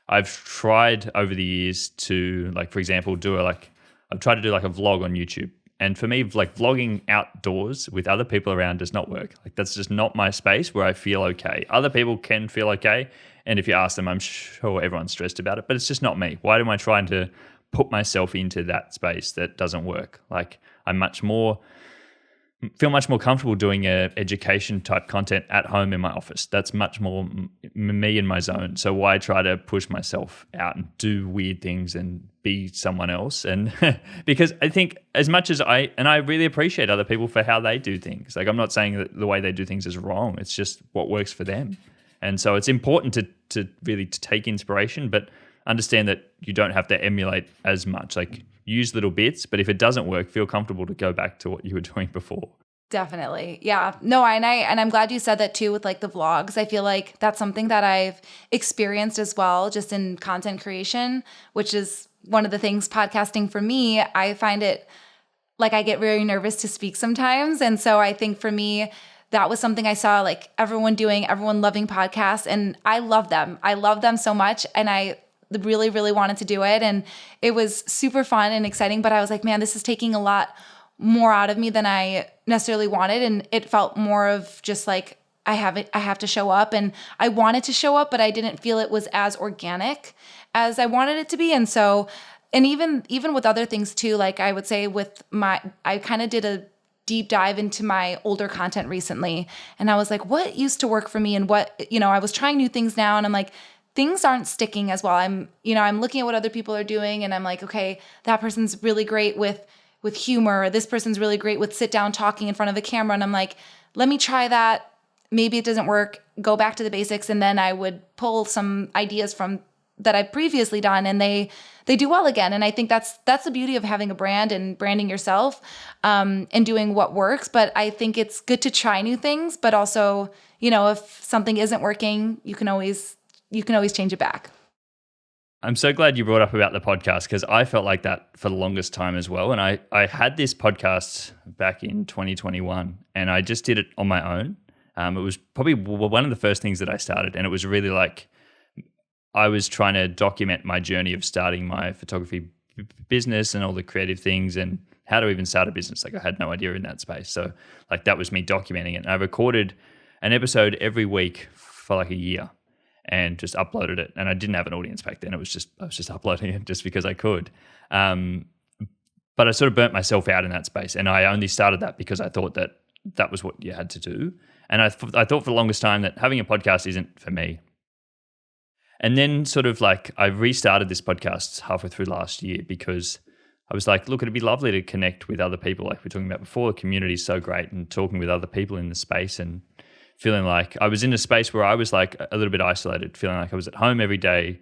I've tried over the years to, like, for example, I've tried to do like a vlog on YouTube. And for me, like, vlogging outdoors with other people around does not work. Like, that's just not my space where I feel okay. Other people can feel okay. And if you ask them, I'm sure everyone's stressed about it, but it's just not me. Why am I trying to put myself into that space that doesn't work? Like, feel much more comfortable doing education type content at home in my office. That's much more me in my zone. So why try to push myself out and do weird things and be someone else? And because I think as much as I really appreciate other people for how they do things. Like, I'm not saying that the way they do things is wrong. It's just what works for them. And so it's important to really take inspiration, but understand that you don't have to emulate as much. Like, use little bits, but if it doesn't work, feel comfortable to go back to what you were doing before. Definitely. Yeah. No, and I'm glad you said that too with like the vlogs. I feel like that's something that I've experienced as well, just in content creation, which is one of the things podcasting for me. I find it like I get very nervous to speak sometimes. And so I think for me, that was something I saw like everyone loving podcasts, and I love them. I love them so much. And I really, really wanted to do it. And it was super fun and exciting, but I was like, man, this is taking a lot more out of me than I necessarily wanted. And it felt more of just like, I have to show up, and I wanted to show up, but I didn't feel it was as organic as I wanted it to be. And so, and even with other things too, like I would say I kind of did a deep dive into my older content recently. And I was like, what used to work for me? And I was trying new things now. And I'm like, things aren't sticking as well. I'm looking at what other people are doing, and I'm like, okay, that person's really great with humor. This person's really great with sit down talking in front of a camera. And I'm like, let me try that. Maybe it doesn't work. Go back to the basics. And then I would pull some ideas from that I've previously done, and they do well again. And I think that's the beauty of having a brand and branding yourself, and doing what works. But I think it's good to try new things, but also, if something isn't working, you can always change it back. I'm so glad you brought up about the podcast, because I felt like that for the longest time as well. And I had this podcast back in 2021, and I just did it on my own. It was probably one of the first things that I started, and it was really like I was trying to document my journey of starting my photography business and all the creative things and how to even start a business. Like, I had no idea in that space. So like, that was me documenting it. And I recorded an episode every week for like a year and just uploaded it. And I didn't have an audience back then. I was just uploading it just because I could. But I sort of burnt myself out in that space. And I only started that because I thought that was what you had to do. And I thought for the longest time that having a podcast isn't for me. And then sort of like I restarted this podcast halfway through last year, because I was like, look, it'd be lovely to connect with other people like we were talking about before. The community is so great, and talking with other people in the space and feeling like I was in a space where I was like a little bit isolated, feeling like I was at home every day,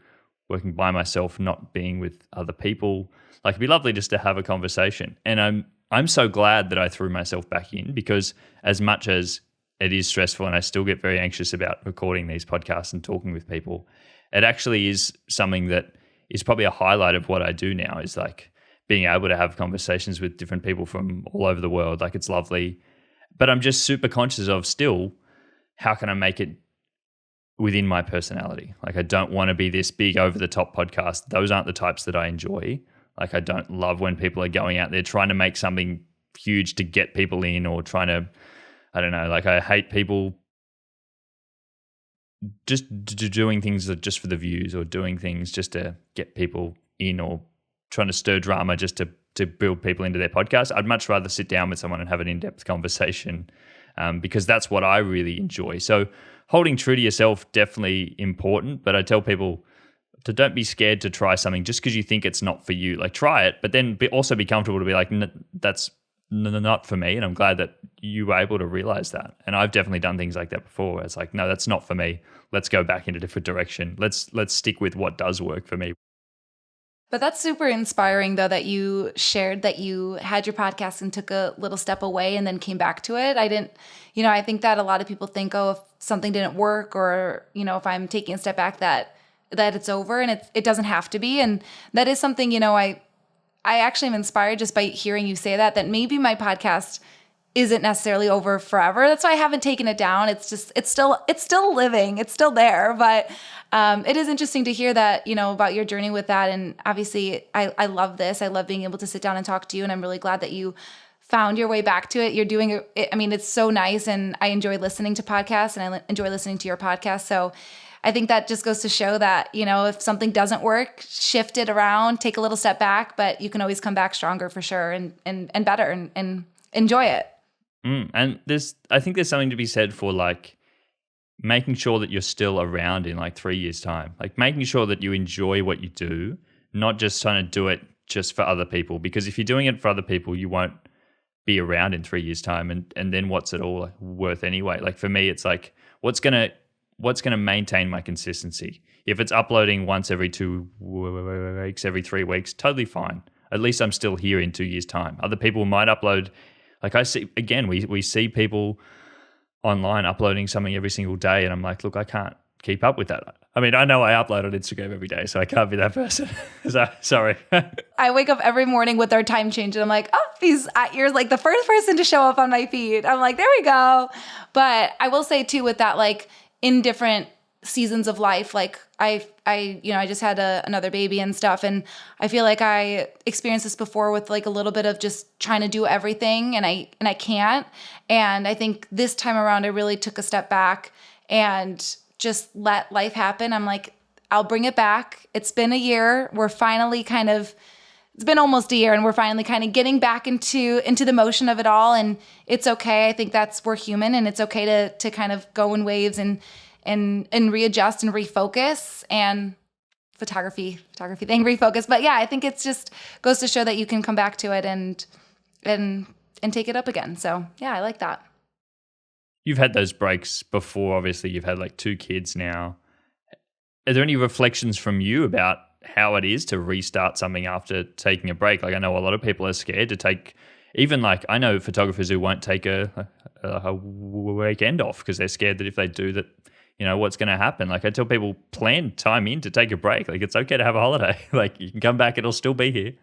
working by myself, not being with other people. Like, it'd be lovely just to have a conversation. And I'm so glad that I threw myself back in, because as much as it is stressful and I still get very anxious about recording these podcasts and talking with people, it actually is something that is probably a highlight of what I do now, is like being able to have conversations with different people from all over the world. Like, it's lovely. But I'm just super conscious of still, how can I make it within my personality? Like, I don't want to be this big over the top podcast. Those aren't the types that I enjoy. Like, I don't love when people are going out there trying to make something huge to get people in, or trying to, I don't know, like I hate people just doing things just for the views, or doing things just to get people in, or trying to stir drama just to build people into their podcast. I'd much rather sit down with someone and have an in-depth conversation, because that's what I really enjoy. So holding true to yourself, definitely important, but I tell people to don't be scared to try something just because you think it's not for you. Like, try it, but then also be comfortable to be like, that's not for me. And I'm glad that you were able to realize that. And I've definitely done things like that before. It's like, no, that's not for me. Let's go back in a different direction. Let's stick with what does work for me. But that's super inspiring, though, that you shared that you had your podcast and took a little step away and then came back to it. I think that a lot of people think, oh, if something didn't work, or, if I'm taking a step back, that it's over, and it doesn't have to be. And that is something, I actually am inspired just by hearing you say that maybe my podcast isn't necessarily over forever. That's why I haven't taken it down. It's still living. It's still there. But it is interesting to hear that, about your journey with that. And obviously I love this. I love being able to sit down and talk to you. And I'm really glad that you found your way back to it. You're doing it. I mean, it's so nice. And I enjoy listening to podcasts, and I enjoy listening to your podcast. So I think that just goes to show that, if something doesn't work, shift it around, take a little step back, but you can always come back stronger for sure, and better, and enjoy it. And I think there's something to be said for like making sure that you're still around in like 3 years' time, like making sure that you enjoy what you do, not just trying to do it just for other people. Because if you're doing it for other people, you won't be around in 3 years' time. And then what's it all worth anyway? Like, for me, it's like, what's going to maintain my consistency? If it's uploading once every 2 weeks, every 3 weeks, totally fine. At least I'm still here in 2 years' time. Other people might upload, like I see, again, we see people online uploading something every single day, and I'm like, look, I can't keep up with that. I mean, I know I upload on Instagram every day, so I can't be that person. So, sorry. I wake up every morning with our time change, and I'm like, oh, you're like the first person to show up on my feed. I'm like, there we go. But I will say too, with that, like, in different seasons of life, like I just had another baby and stuff, and I feel like I experienced this before with like a little bit of just trying to do everything, and I can't. And I think this time around I really took a step back and just let life happen. I'm like, I'll bring it back. It's been a year. It's been almost a year, and we're finally kind of getting back into the motion of it all, and it's okay. I think we're human, and it's okay to kind of go in waves and readjust and refocus, and photography thing, refocus. But yeah, I think it's just goes to show that you can come back to it and take it up again. So yeah, I like that. You've had those breaks before. Obviously, you've had like 2 kids now. Are there any reflections from you about how it is to restart something after taking a break? Like, I know a lot of people are scared to take, even like I know photographers who won't take a weekend off because they're scared that if they do that, what's going to happen. Like, I tell people, plan time in to take a break. Like, it's okay to have a holiday. Like, you can come back, it'll still be here.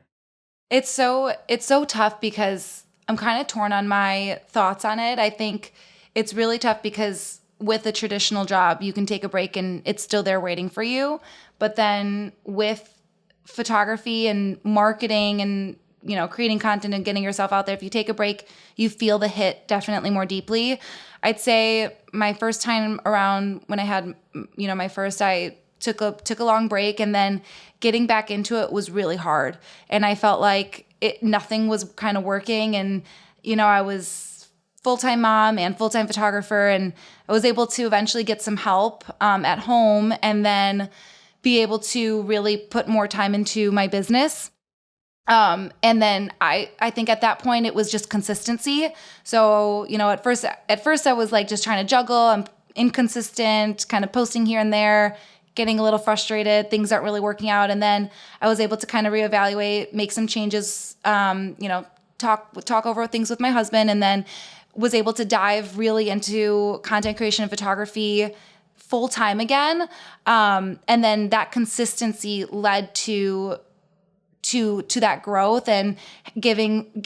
It's so tough because I'm kind of torn on my thoughts on it. I think it's really tough because with a traditional job, you can take a break and it's still there waiting for you. But then with photography and marketing and, creating content and getting yourself out there, if you take a break, you feel the hit definitely more deeply. I'd say my first time around when I had, my first, I took a long break, and then getting back into it was really hard. And I felt like nothing was kind of working. And, I was full-time mom and full-time photographer, and I was able to eventually get some help at home, and then be able to really put more time into my business. And then I think at that point it was just consistency. So, at first I was like just trying to juggle. I'm inconsistent, kind of posting here and there, getting a little frustrated. Things aren't really working out. And then I was able to kind of reevaluate, make some changes, talk over things with my husband, and then was able to dive really into content creation and photography full time again. And then that consistency led to that growth and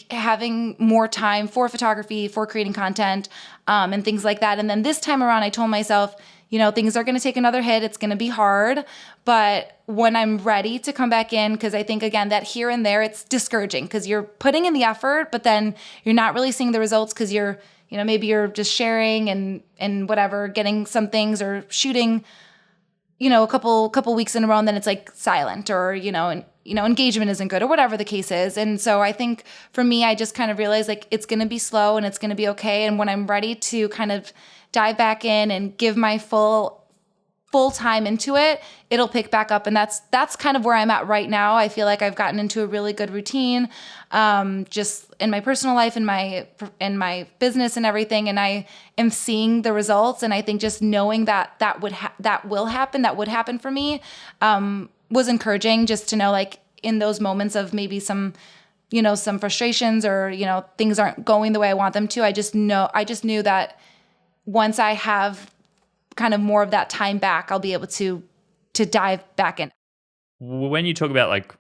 having more time for photography, for creating content, and things like that. And then this time around, I told myself, things are going to take another hit. It's going to be hard. But when I'm ready to come back in, because I think, again, that here and there, it's discouraging because you're putting in the effort, but then you're not really seeing the results because maybe you're just sharing and whatever, getting some things or shooting, a couple weeks in a row, and then it's like silent, or, engagement isn't good, or whatever the case is. And so I think for me, I just kind of realized like it's going to be slow and it's going to be okay. And when I'm ready to kind of dive back in and give my full time into it, it'll pick back up. And that's kind of where I'm at right now. I feel like I've gotten into a really good routine, just in my personal life and my business and everything. And I am seeing the results. And I think just knowing that would happen for me, was encouraging, just to know, like, in those moments of maybe some frustrations, or, things aren't going the way I want them to. I just knew that once I have kind of more of that time back, I'll be able to dive back in. When you talk about like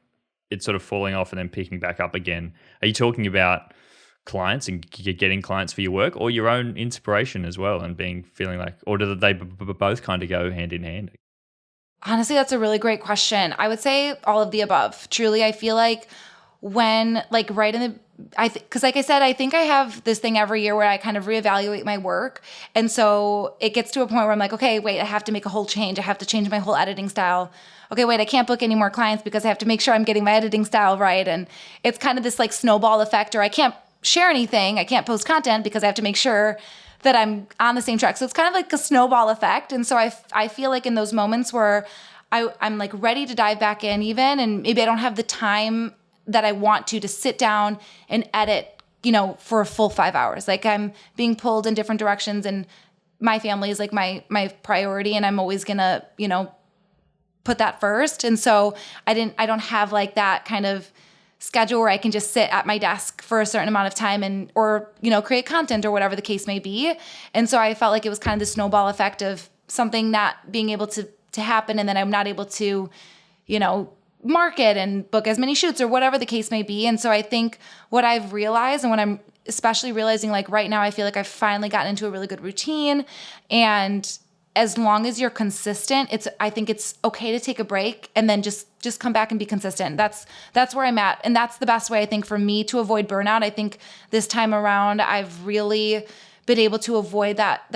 it's sort of falling off and then picking back up again, are you talking about clients and getting clients for your work, or your own inspiration as well, and feeling like, or do they both kind of go hand in hand? Honestly, that's a really great question. I would say all of the above. Truly, I feel like when, like, right in the, because like I said, I think I have this thing every year where I kind of reevaluate my work. And so it gets to a point where I'm like, okay, wait, I have to make a whole change. I have to change my whole editing style. Okay, wait, I can't book any more clients because I have to make sure I'm getting my editing style right. And it's kind of this like snowball effect, or I can't share anything. I can't post content because I have to make sure that I'm on the same track. So it's kind of like a snowball effect. And so I feel like in those moments where I'm like ready to dive back in even, and maybe I don't have the time that I want to sit down and edit, for a full 5 hours. Like, I'm being pulled in different directions, and my family is like my priority, and I'm always gonna, put that first. And so I don't have like that kind of schedule where I can just sit at my desk for a certain amount of time or create content or whatever the case may be. And so I felt like it was kind of the snowball effect of something not being able to happen, and then I'm not able to, market and book as many shoots or whatever the case may be. And so I think what I've realized, and what I'm especially realizing, like right now, I feel like I've finally gotten into a really good routine. And as long as you're consistent, I think it's okay to take a break and then just come back and be consistent. That's where I'm at. And that's the best way, I think, for me to avoid burnout. I think this time around, I've really been able to avoid that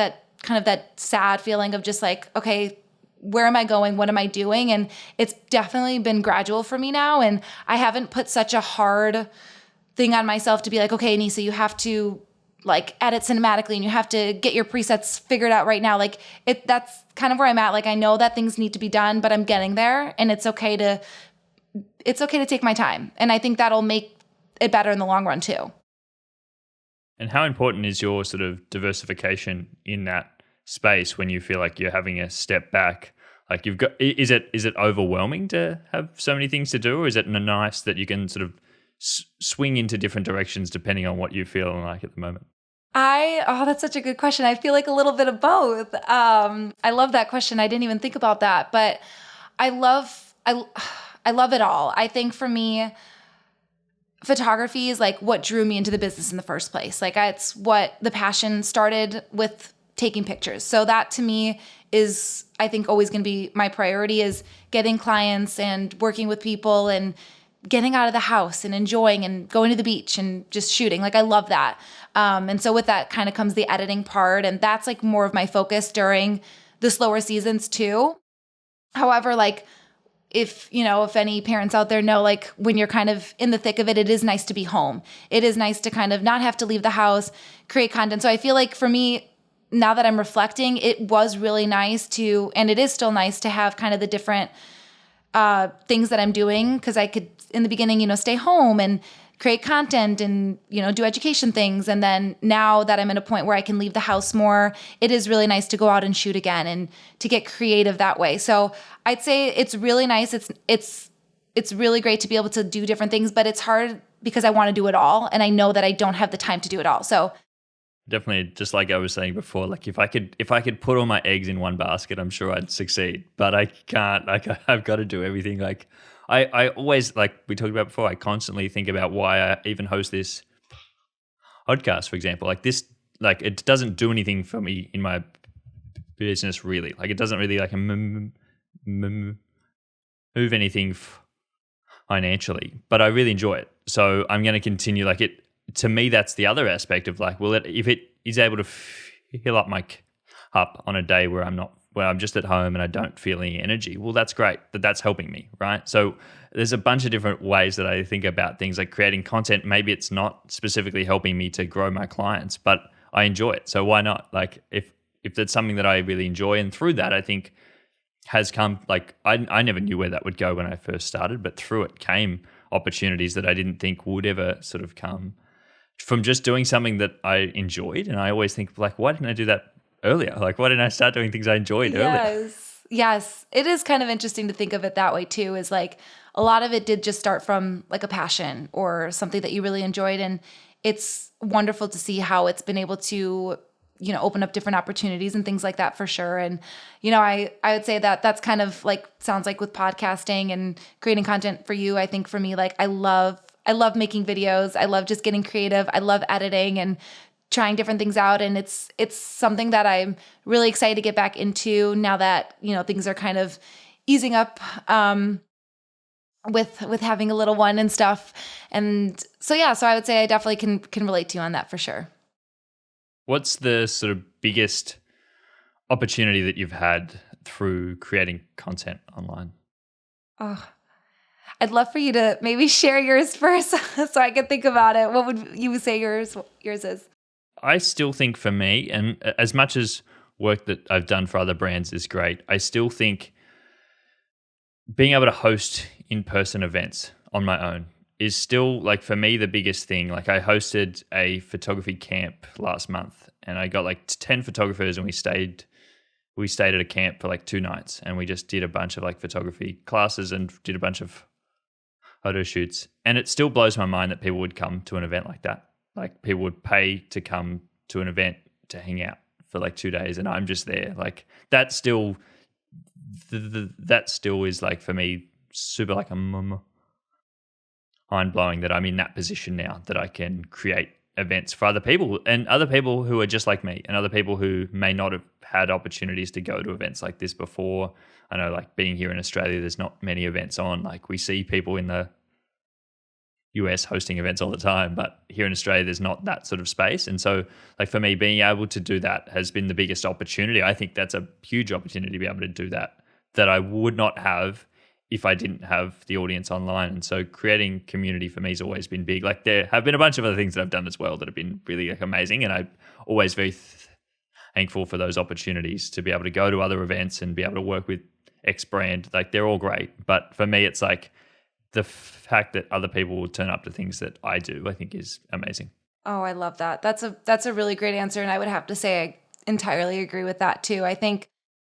kind of that sad feeling of just like, okay, where am I going? What am I doing? And it's definitely been gradual for me now. And I haven't put such a hard thing on myself to be like, okay, Anissa, you have to like edit cinematically and you have to get your presets figured out right now. Like that's kind of where I'm at. Like, I know that things need to be done, but I'm getting there, and it's okay to take my time. And I think that'll make it better in the long run too. And how important is your sort of diversification in that space when you feel like you're having a step back? Like, is it overwhelming to have so many things to do, or is it nice that you can sort of swing into different directions depending on what you're feeling like at the moment? That's such a good question. I feel like a little bit of both. I love that question. I didn't even think about that, but I love it all. I think for me, photography is like what drew me into the business in the first place. Like, it's what the passion started with, taking pictures. So that to me is, I think, always going to be my priority, is getting clients and working with people and getting out of the house and enjoying and going to the beach and just shooting. Like, I love that. And so with that kind of comes the editing part. And that's like more of my focus during the slower seasons too. However, like, if any parents out there know, like, when you're kind of in the thick of it, it is nice to be home. It is nice to kind of not have to leave the house, create content. So I feel like for me, now that I'm reflecting, it was really nice to, and it is still nice to have kind of the different things that I'm doing, because I could, in the beginning, stay home and create content and, do education things. And then now that I'm at a point where I can leave the house more, it is really nice to go out and shoot again and to get creative that way. So I'd say it's really nice. It's really great to be able to do different things, but it's hard because I want to do it all. And I know that I don't have the time to do it all. So Definitely, just like I was saying before, like if I could put all my eggs in one basket, I'm sure I'd succeed. But I can't. Like I've got to do everything. Like I always, like we talked about before, I constantly think about why I even host this podcast, for example. Like this, like it doesn't do anything for me in my business really. Like it doesn't really like move anything financially, but I really enjoy it. So I'm going to continue. Like it, to me, that's the other aspect of like, well, if it is able to fill up my cup on a day where I'm just at home and I don't feel any energy, well, that's great. That's helping me, right? So there's a bunch of different ways that I think about things like creating content. Maybe it's not specifically helping me to grow my clients, but I enjoy it. So why not? Like if that's something that I really enjoy, and through that, I think has come, like I never knew where that would go when I first started, but through it came opportunities that I didn't think would ever sort of come from just doing something that I enjoyed. And I always think like, why didn't I do that earlier? Like, why didn't I start doing things I enjoyed earlier? Yes. It is kind of interesting to think of it that way too, is like a lot of it did just start from like a passion or something that you really enjoyed. And it's wonderful to see how it's been able to, open up different opportunities and things like that for sure. And, I would say that that's kind of like, sounds like with podcasting and creating content for you. I think for me, like I love making videos. I love just getting creative. I love editing and trying different things out. And it's something that I'm really excited to get back into now that, things are kind of easing up, with having a little one and stuff. And so, yeah, so I would say I definitely can relate to you on that for sure. What's the sort of biggest opportunity that you've had through creating content online? Oh, I'd love for you to maybe share yours first so I can think about it. What would you say yours is? I still think for me, and as much as work that I've done for other brands is great, I still think being able to host in-person events on my own is still, like, for me, the biggest thing. Like, I hosted a photography camp last month and I got like 10 photographers, and we stayed at a camp for like 2 nights, and we just did a bunch of like photography classes and did a bunch of photo shoots. And it still blows my mind that people would come to an event like that. Like, people would pay to come to an event to hang out for like 2 days, and I'm just there. Like, that still is, like, for me, super like a mind blowing that I'm in that position now, that I can create events for other people, and other people who are just like me, and other people who may not have had opportunities to go to events like this before. I know, like, being here in Australia, there's not many events on. Like, we see people in the US hosting events all the time, but here in Australia, there's not that sort of space. And so, like, for me, being able to do that has been the biggest opportunity. I think that's a huge opportunity to be able to do that I would not have if I didn't have the audience online. And so creating community for me has always been big. Like, there have been a bunch of other things that I've done as well that have been really, like, amazing. And I'm always very thankful for those opportunities to be able to go to other events and be able to work with X brand. Like, they're all great. But for me, it's like the fact that other people will turn up to things that I do, I think, is amazing. Oh, I love that. That's a really great answer. And I would have to say I entirely agree with that too. I think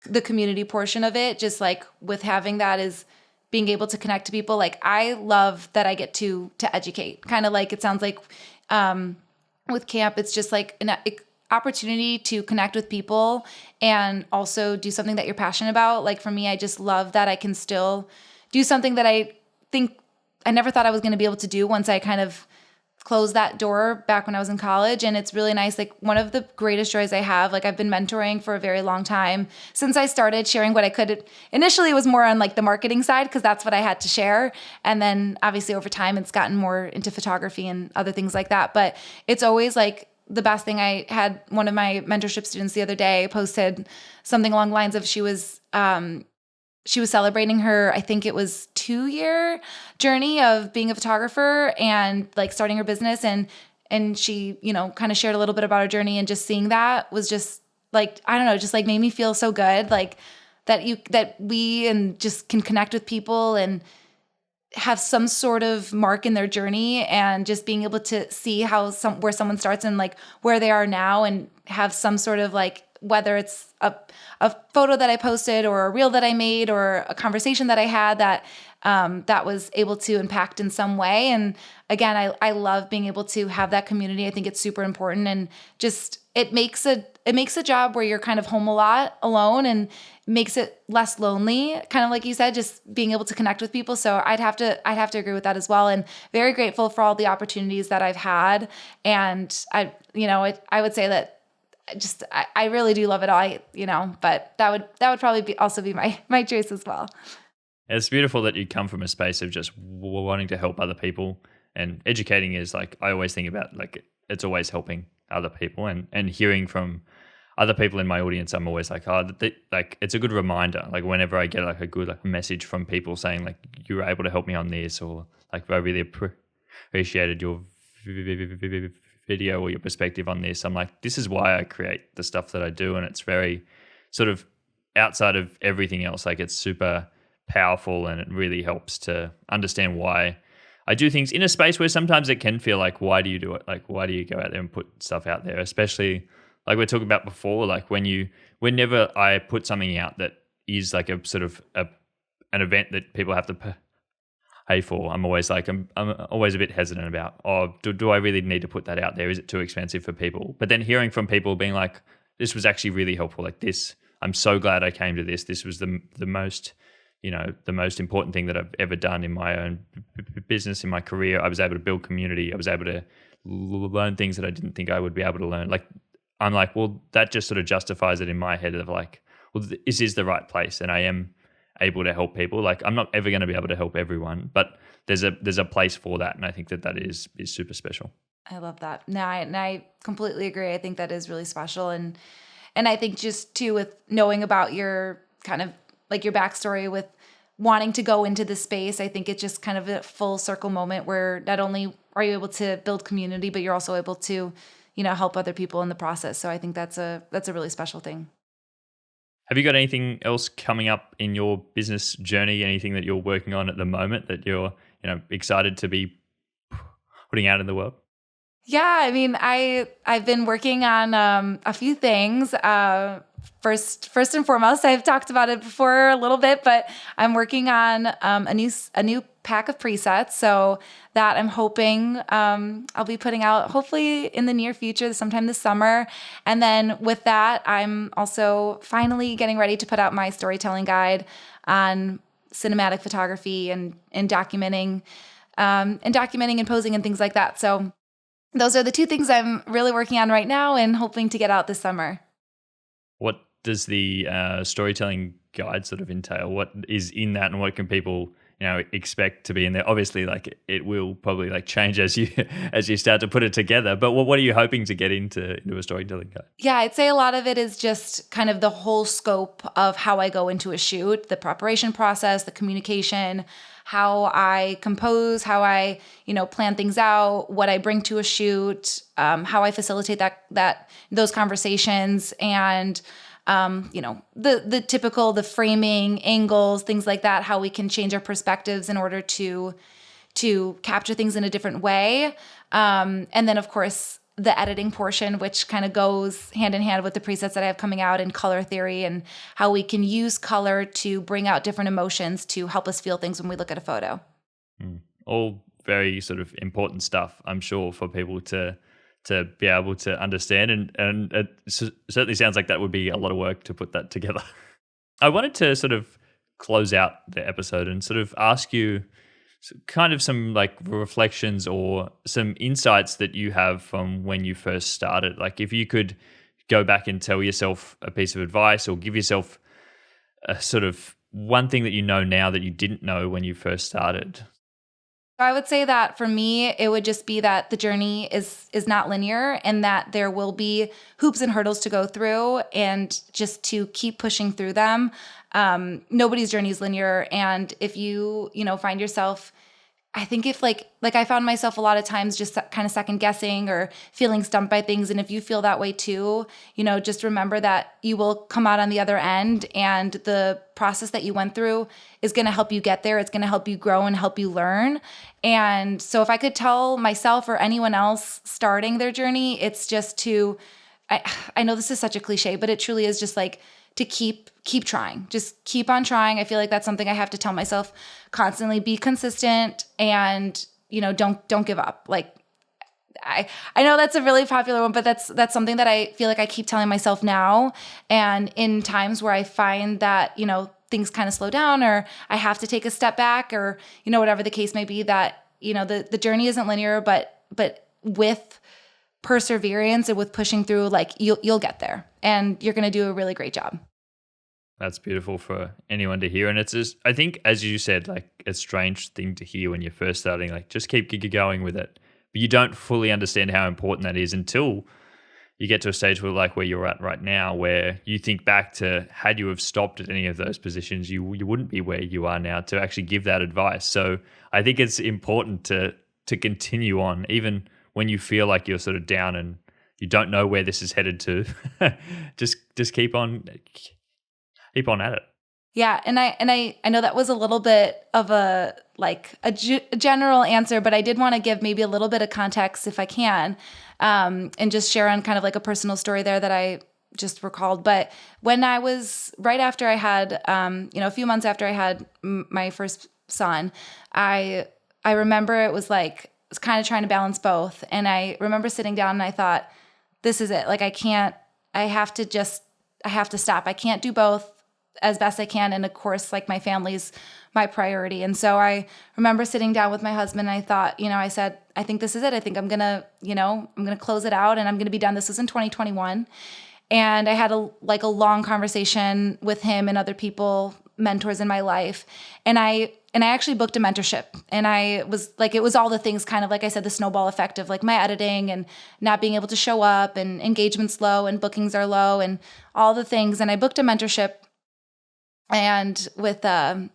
the community portion of it, just like with having that, is being able to connect to people. Like, I love that I get to educate, kind of like it sounds like with camp, it's just like an opportunity to connect with people and also do something that you're passionate about. Like, for me, I just love that I can still do something that I think I never thought I was going to be able to do once I kind of closed that door back when I was in college. And it's really nice. Like, one of the greatest joys I have, like, I've been mentoring for a very long time since I started sharing what I could. Initially, it was more on like the marketing side, because that's what I had to share. And then obviously over time, it's gotten more into photography and other things like that. But it's always like the best thing. I had one of my mentorship students the other day posted something along the lines of she was celebrating her, I think it was 2-year journey of being a photographer and like starting her business. And she, kind of shared a little bit about her journey, and just seeing that was just like, I don't know, just like made me feel so good. Like that we and just can connect with people and have some sort of mark in their journey, and just being able to see where someone starts and like where they are now, and have some sort of like whether it's a photo that I posted or a reel that I made or a conversation that I had that was able to impact in some way. And again, I love being able to have that community. I think it's super important, and just it makes a job where you're kind of home a lot alone, and makes it less lonely, kind of like you said, just being able to connect with people. So I'd have to agree with that as well, and very grateful for all the opportunities that I've had. And I would say that I really do love it all, but that would probably be my choice as well. It's beautiful that you come from a space of just wanting to help other people, and educating is like, I always think about, like, it's always helping other people, and hearing from other people in my audience, I'm always like, it's a good reminder. Like whenever I get like a good message from people saying like, you were able to help me on this, or like, I really appreciated your video or your perspective on this. I'm like, this is why I create the stuff that I do, and it's very sort of outside of everything else. Like it's super powerful, and it really helps to understand why I do things in a space where sometimes it can feel like, why do you do it? Like, why do you go out there and put stuff out there? Especially like we're talking about before, like whenever I put something out that is like a sort of an event that people have to pay for, I'm always like, I'm always a bit hesitant about, do I really need to put that out there? Is it too expensive for people? But then hearing from people being like, this was actually really helpful. Like this, I'm so glad I came to this. This was the most, the most important thing that I've ever done in my own business, in my career. I was able to build community. I was able to learn things that I didn't think I would be able to learn. Like, I'm like, well, that just sort of justifies it in my head of like, well, this is the right place, and I am able to help people. Like, I'm not ever going to be able to help everyone, but there's a place for that, and I think that is super special. I love that. No, I completely agree. I think that is really special, and I think just too, with knowing about your kind of like your backstory with wanting to go into this space, I think it's just kind of a full circle moment where not only are you able to build community, but you're also able to help other people in the process. So I think that's a really special thing. Have you got anything else coming up in your business journey? Anything that you're working on at the moment that you're, excited to be putting out in the world? Yeah, I mean, I've been working on a few things. First and foremost, I've talked about it before a little bit, but I'm working on a new pack of presets. So that I'm hoping I'll be putting out hopefully in the near future, sometime this summer. And then with that, I'm also finally getting ready to put out my storytelling guide on cinematic photography and documenting and posing and things like that. So those are the two things I'm really working on right now and hoping to get out this summer. What does the storytelling guide sort of entail? What is in that, and what can people expect to be in there? Obviously, like it will probably like change as you start to put it together. But what are you hoping to get into a storytelling guide? Yeah, I'd say a lot of it is just kind of the whole scope of how I go into a shoot, the preparation process, the communication, how I compose, how I plan things out, what I bring to a shoot, how I facilitate those conversations, and the typical, the framing, angles, things like that, how we can change our perspectives in order to capture things in a different way. And then, of course, the editing portion, which kind of goes hand in hand with the presets that I have coming out, in color theory, and how we can use color to bring out different emotions to help us feel things when we look at a photo. All very sort of important stuff, I'm sure, for people to be able to understand. And it certainly sounds like that would be a lot of work to put that together. I wanted to sort of close out the episode and sort of ask you kind of some like reflections or some insights that you have from when you first started. Like if you could go back and tell yourself a piece of advice, or give yourself a sort of one thing that you know now that you didn't know when you first started. I would say that for me, it would just be that the journey is not linear, and that there will be hoops and hurdles to go through, and just to keep pushing through them. Nobody's journey is linear. And if you find yourself, I think if like I found myself a lot of times just kind of second guessing or feeling stumped by things. And if you feel that way too, just remember that you will come out on the other end, and the process that you went through is going to help you get there. It's going to help you grow and help you learn. And so if I could tell myself or anyone else starting their journey, it's just to I know this is such a cliche, but it truly is just like to keep trying. Just keep on trying. I feel like that's something I have to tell myself constantly. Be consistent and, don't give up. Like I know that's a really popular one, but that's something that I feel like I keep telling myself now. And in times where I find that, things kind of slow down or I have to take a step back or, whatever the case may be, that, the journey isn't linear, but with perseverance and with pushing through, like you'll get there and you're going to do a really great job. That's beautiful for anyone to hear. And it's just, I think, as you said, like a strange thing to hear when you're first starting, like just keep going with it. But you don't fully understand how important that is until you get to a stage where you're at right now, where you think back to, had you have stopped at any of those positions, you wouldn't be where you are now to actually give that advice. So I think it's important to continue on, even when you feel like you're sort of down and you don't know where this is headed to. just keep on at it. Yeah, and I know that was a little bit of a general answer, but I did want to give maybe a little bit of context if I can, and just share on kind of like a personal story there that I just recalled. But when I was right after I had, a few months after I had my first son, I remember it was like I was kind of trying to balance both, and I remember sitting down and I thought, this is it. Like I have to stop. I can't do both as best I can. And of course, like my family's my priority. And so I remember sitting down with my husband and I thought, I said, I think this is it. I think I'm going to close it out and I'm going to be done. This was in 2021. And I had a long conversation with him and other people, mentors in my life. And I actually booked a mentorship, and I was like, it was all the things, kind of like I said, the snowball effect of like my editing and not being able to show up and engagement's low and bookings are low and all the things. And I booked a mentorship, and with her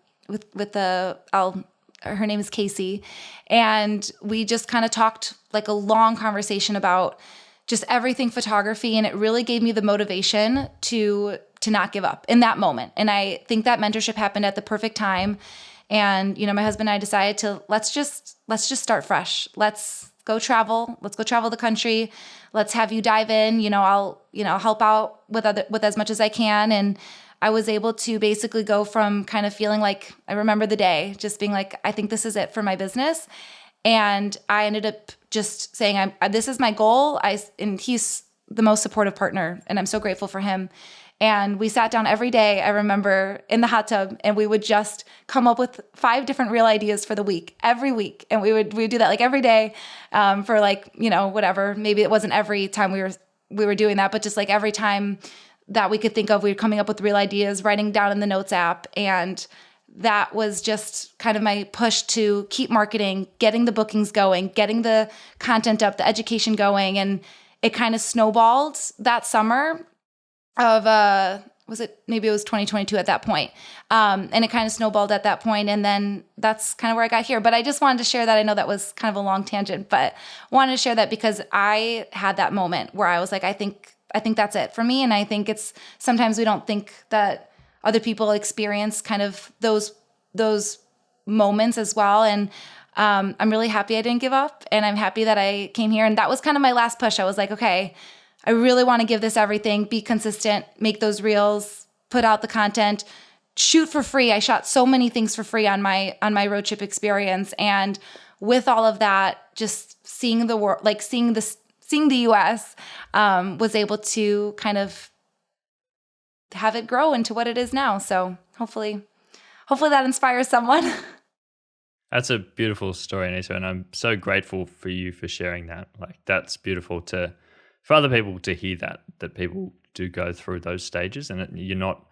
name is Casey. And we just kind of talked like a long conversation about just everything photography. And it really gave me the motivation to not give up in that moment. And I think that mentorship happened at the perfect time. And, my husband and I decided to, let's just start fresh. Let's go travel. Let's go travel the country. Let's have you dive in. I'll help out with as much as I can. And I was able to basically go from kind of feeling like, I remember the day, just being like, I think this is it for my business. And I ended up just saying, this is my goal. And he's the most supportive partner, and I'm so grateful for him. And we sat down every day, I remember, in the hot tub, and we would just come up with 5 different real ideas for the week, every week. And we would do that like every day, for whatever. Maybe it wasn't every time we were doing that, but just like every time that we could think of, we were coming up with real ideas, writing down in the notes app. And that was just kind of my push to keep marketing, getting the bookings going, getting the content up, the education going. And it kind of snowballed that summer of, maybe it was 2022 at that point. And it kind of snowballed at that point. And then that's kind of where I got here. But I just wanted to share that. I know that was kind of a long tangent, but wanted to share that because I had that moment where I was like, I think that's it for me. And I think it's sometimes we don't think that other people experience kind of those moments as well. And I'm really happy I didn't give up, and I'm happy that I came here. And that was kind of my last push. I was like, okay, I really want to give this everything, be consistent, make those reels, put out the content, shoot for free. I shot so many things for free on my road trip experience. And with all of that, just seeing the world, like seeing the US, was able to kind of have it grow into what it is now. So hopefully that inspires someone. That's a beautiful story, Anissa, and I'm so grateful for you for sharing that. Like, that's beautiful for other people to hear that people do go through those stages, and you're not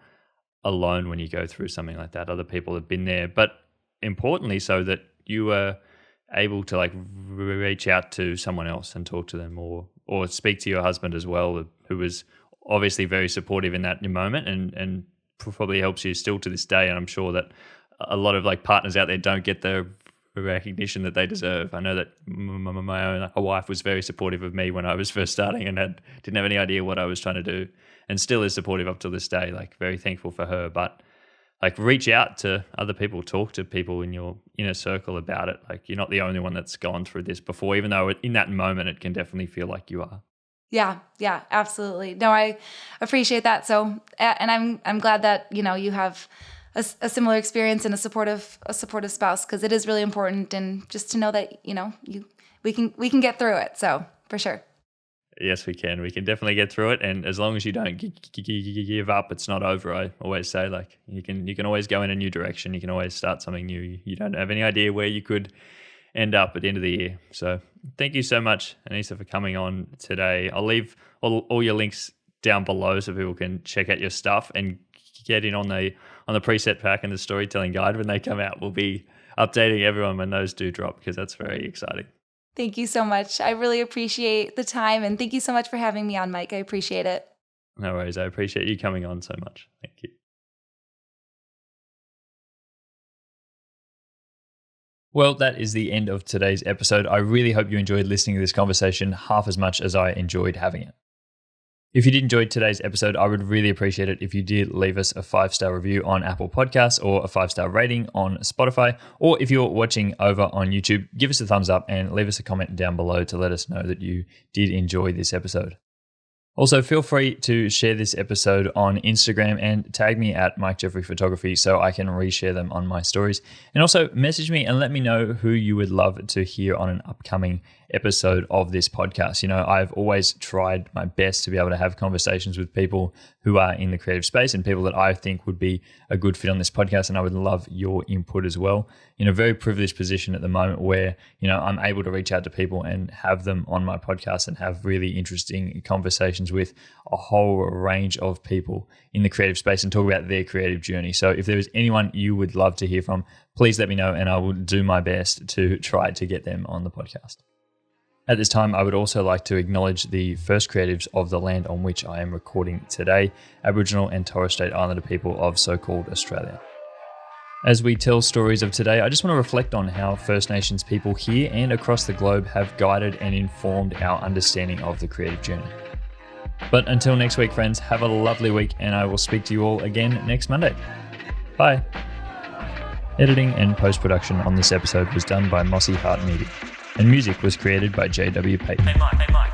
alone when you go through something like that. Other people have been there, but importantly, so that you were able to like reach out to someone else and talk to them, or speak to your husband as well, who was obviously very supportive in that moment, and probably helps you still to this day. And I'm sure that a lot of like partners out there don't get the recognition that they deserve. I know that my own wife was very supportive of me when I was first starting and didn't have any idea what I was trying to do, and still is supportive up to this day. Like, very thankful for her. But like, reach out to other people, talk to people in your inner circle about it. Like, you're not the only one that's gone through this before, even though in that moment it can definitely feel like you are. Yeah, absolutely. No, I appreciate that. So, and I'm glad that, you have a similar experience and a supportive spouse, because it is really important, and just to know that, we can get through it. So, for sure. Yes, we can. We can definitely get through it, and as long as you don't give up, it's not over. I always say, like, you can always go in a new direction. You can always start something new. You don't have any idea where you could end up at the end of the year. So thank you so much, Anissa, for coming on today. I'll leave all your links down below so people can check out your stuff and get in on the preset pack and the storytelling guide when they come out. We'll be updating everyone when those do drop, because that's very exciting. Thank you so much. I really appreciate the time, and thank you so much for having me on, Mike. I appreciate it. No worries. I appreciate you coming on so much. Thank you. Well, that is the end of today's episode. I really hope you enjoyed listening to this conversation half as much as I enjoyed having it. If you did enjoy today's episode, I would really appreciate it if you did leave us a 5-star review on Apple Podcasts or a 5-star rating on Spotify. Or if you're watching over on YouTube, give us a thumbs up and leave us a comment down below to let us know that you did enjoy this episode. Also, feel free to share this episode on Instagram and tag me at Mike Jeffrey Photography so I can reshare them on my stories. And also message me and let me know who you would love to hear on an upcoming episode of this podcast. I've always tried my best to be able to have conversations with people who are in the creative space and people that I think would be a good fit on this podcast, and I would love your input as well. In a very privileged position at the moment where, I'm able to reach out to people and have them on my podcast and have really interesting conversations with a whole range of people in the creative space and talk about their creative journey. So if there is anyone you would love to hear from, please let me know and I will do my best to try to get them on the podcast. At this time, I would also like to acknowledge the first creatives of the land on which I am recording today, Aboriginal and Torres Strait Islander people of so-called Australia. As we tell stories of today, I just want to reflect on how First Nations people here and across the globe have guided and informed our understanding of the creative journey. But until next week, friends, have a lovely week, and I will speak to you all again next Monday. Bye. Editing and post-production on this episode was done by Mossy Heart Media, and music was created by J.W. Payton. Hey Mike.